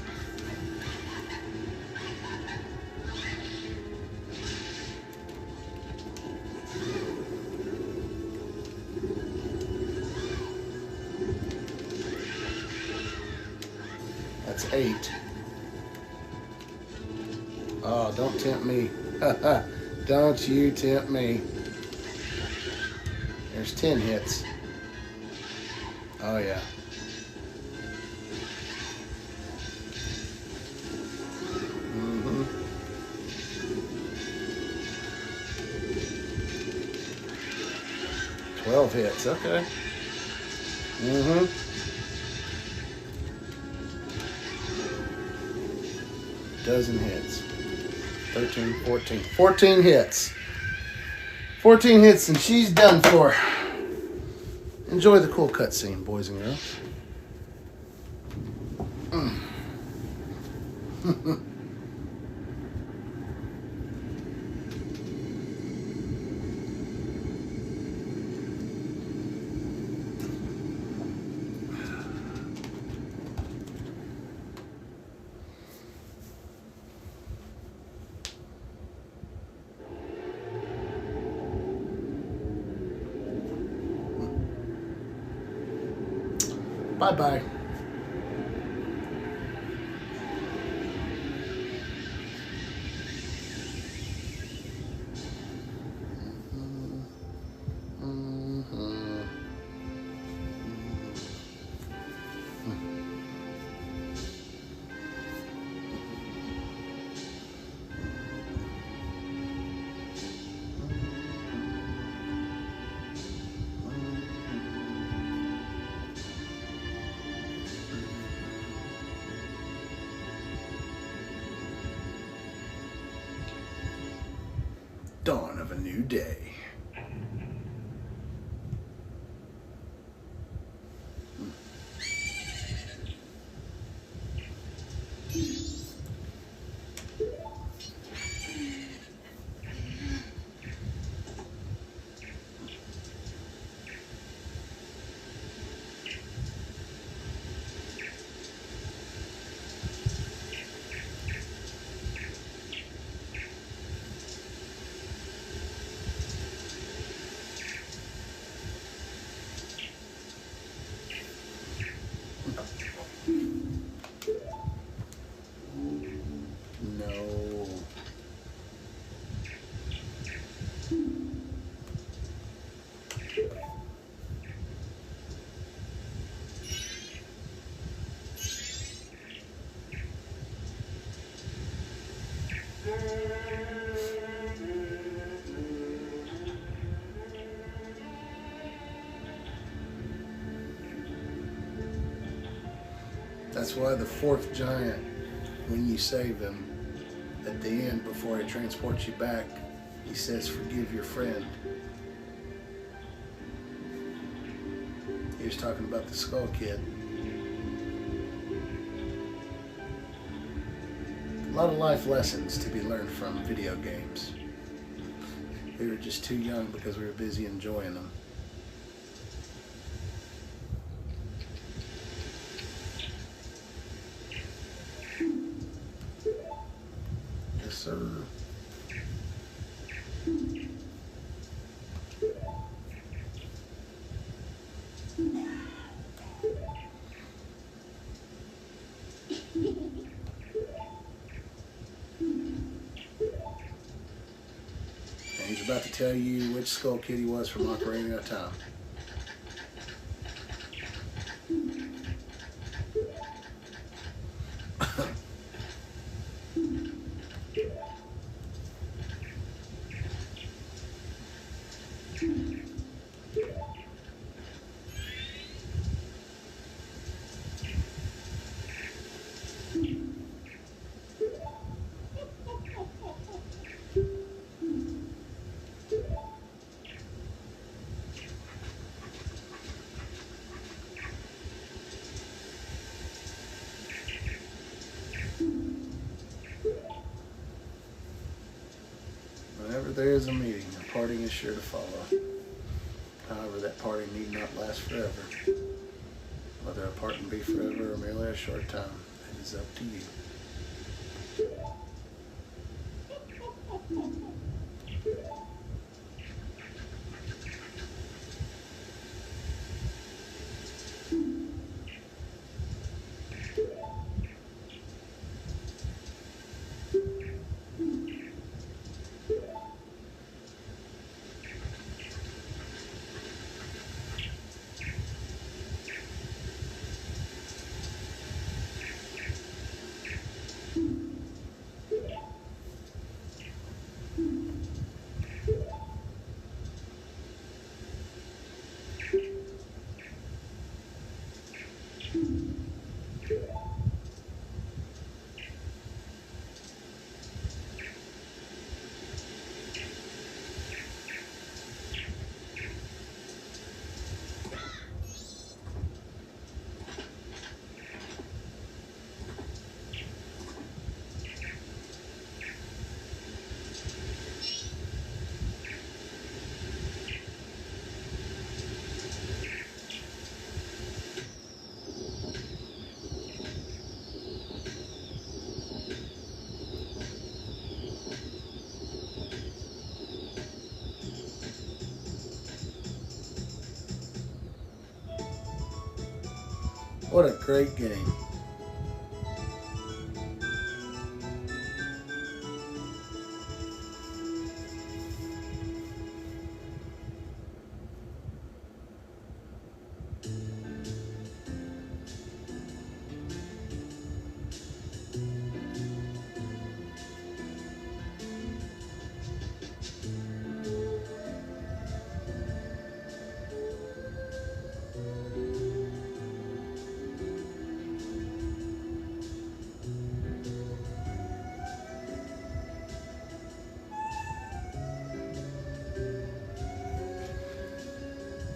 That's 8. Oh, don't tempt me. Don't you tempt me. There's 10 hits. Oh, yeah. Mm-hmm. 12 hits. Okay. Mm-hmm. Dozen hits. 13, 14. 14 hits. 14 hits and she's done for. Enjoy the cool cutscene, boys and girls. Bye-bye. Dawn of a new day. No. That's why the fourth giant, when you save him, at the end, before he transports you back, he says, "Forgive your friend." He was talking about the Skull Kid. A lot of life lessons to be learned from video games. We were just too young because we were busy enjoying them. Yes, sir. He's about to tell you which Skull Kid he was from Ocarina of Time. there is a meeting. A parting is sure to follow. However, that parting need not last forever. Whether a parting be forever or merely a short time, it is up to you. What a great game.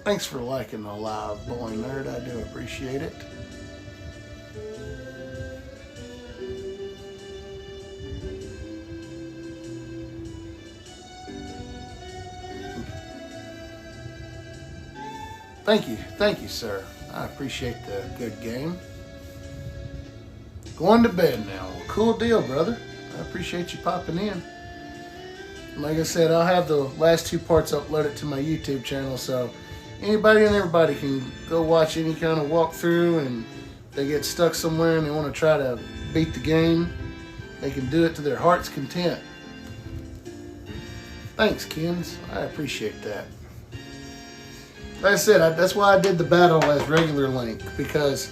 Thanks for liking the live, Boy Nerd. I do appreciate it. Thank you, sir. I appreciate the good game. Going to bed now. Well, cool deal, brother. I appreciate you popping in. Like I said, I'll have the last two parts uploaded to my YouTube channel, so anybody and everybody can go watch any kind of walkthrough, and if they get stuck somewhere and they want to try to beat the game, they can do it to their heart's content. Thanks, Kins. I appreciate that. Like I said, that's why I did the battle as regular Link, because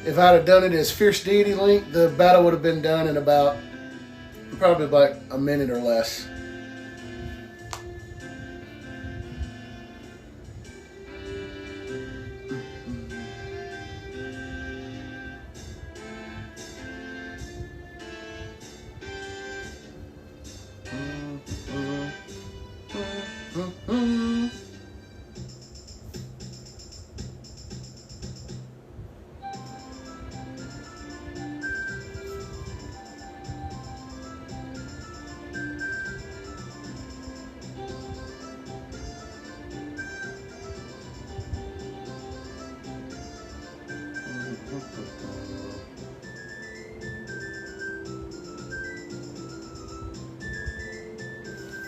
if I'd have done it as Fierce Deity Link, the battle would have been done in about probably like a minute or less.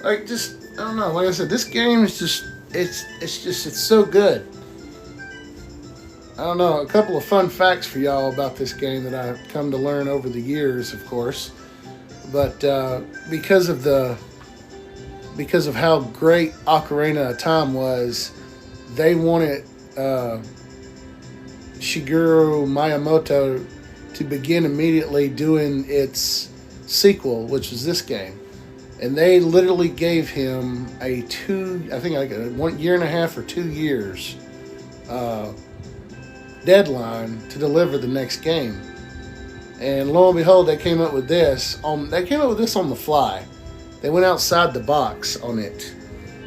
Like, just, I don't know, like I said, this game is just, it's so good. I don't know, a couple of fun facts for y'all about this game that I've come to learn over the years, of course. But because of how great Ocarina of Time was, they wanted Shigeru Miyamoto to begin immediately doing its sequel, which was this game. And they literally gave him a 1.5 years or 2 years deadline to deliver the next game. And lo and behold, they came up with this. They came up with this on the fly. They went outside the box on it.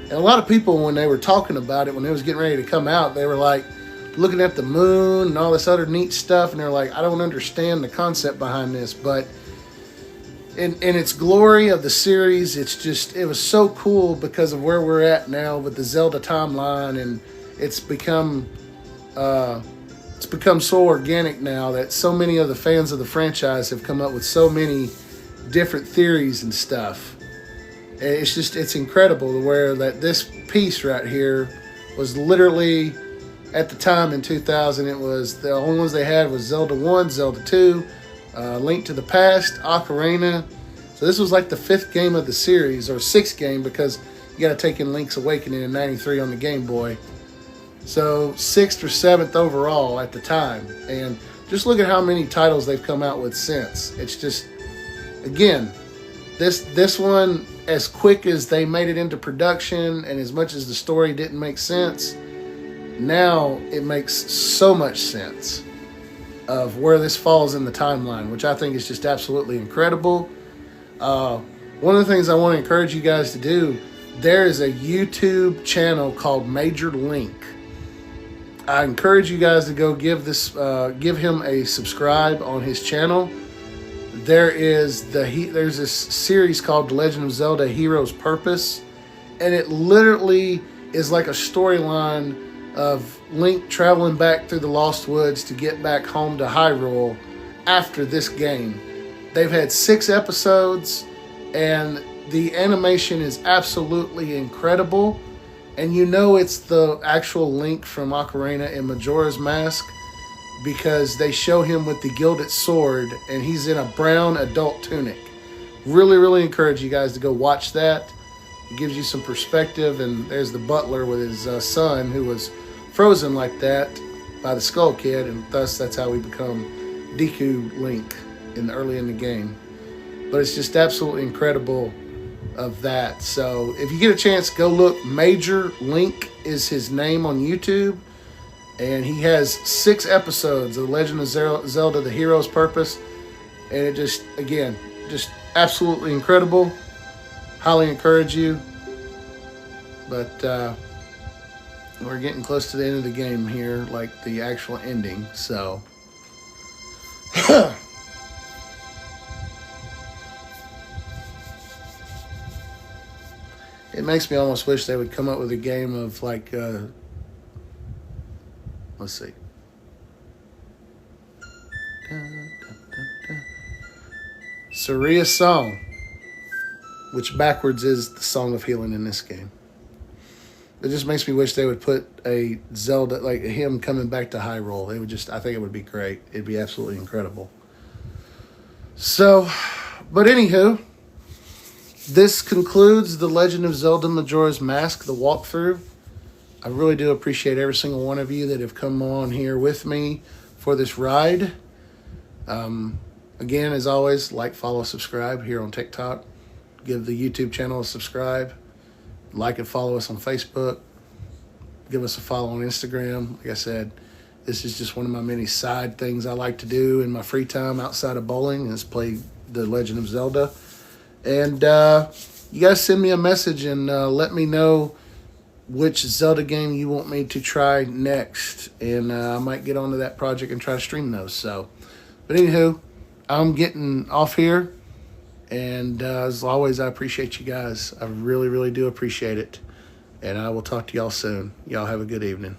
And a lot of people, when they were talking about it, when it was getting ready to come out, they were like looking at the moon and all this other neat stuff. And they're like, I don't understand the concept behind this, but in its glory of the series, it was so cool because of where we're at now with the Zelda timeline, and it's become so organic now that so many of the fans of the franchise have come up with so many different theories and stuff. It's incredible to where that this piece right here was literally, at the time in 2000, it was the only ones they had was Zelda 1, Zelda 2, Link to the Past, Ocarina. So this was like the 5th game of the series, or 6th game, because you got to take in Link's Awakening in '93 on the Game Boy. So 6th or 7th overall at the time. And just look at how many titles they've come out with since. It's just, again, this one, as quick as they made it into production and as much as the story didn't make sense, now it makes so much sense of where this falls in the timeline, which I think is just absolutely incredible. One of the things I want to encourage you guys to do, there is a YouTube channel called Major Link. I encourage you guys to go give him a subscribe on his channel. There's this series called The Legend of Zelda: Hero's Purpose, and it literally is like a storyline of Link traveling back through the Lost Woods to get back home to Hyrule after this game. They've had 6 episodes, and the animation is absolutely incredible. And you know it's the actual Link from Ocarina and Majora's Mask, because they show him with the gilded sword, and he's in a brown adult tunic. Really, really encourage you guys to go watch that. It gives you some perspective, and there's the butler with his son, who was frozen like that by the Skull Kid, and thus that's how we become Deku Link early in the game. But it's just absolutely incredible of that. So if you get a chance, go look. Major Link is his name on YouTube, and he has 6 episodes of The Legend of Zelda: The Hero's Purpose, and it just, again, just absolutely incredible. Highly encourage you. But we're getting close to the end of the game here, like the actual ending, so it makes me almost wish they would come up with a game of like let's see. Saria's Song, which backwards is the Song of Healing in this game. It just makes me wish they would put a Zelda, like him coming back to Hyrule. I think it would be great. It'd be absolutely incredible. So, but anywho, this concludes the Legend of Zelda: Majora's Mask, the walkthrough. I really do appreciate every single one of you that have come on here with me for this ride. Again, as always, like, follow, subscribe here on TikTok. Give the YouTube channel a subscribe. Like and follow us on Facebook. Give us a follow on Instagram. Like I said, this is just one of my many side things I like to do in my free time outside of bowling, is play The Legend of Zelda. And you guys send me a message and let me know which Zelda game you want me to try next. And I might get onto that project and try to stream those. So, but anywho, I'm getting off here. And as always, I appreciate you guys. I really, really do appreciate it. And I will talk to y'all soon. Y'all have a good evening.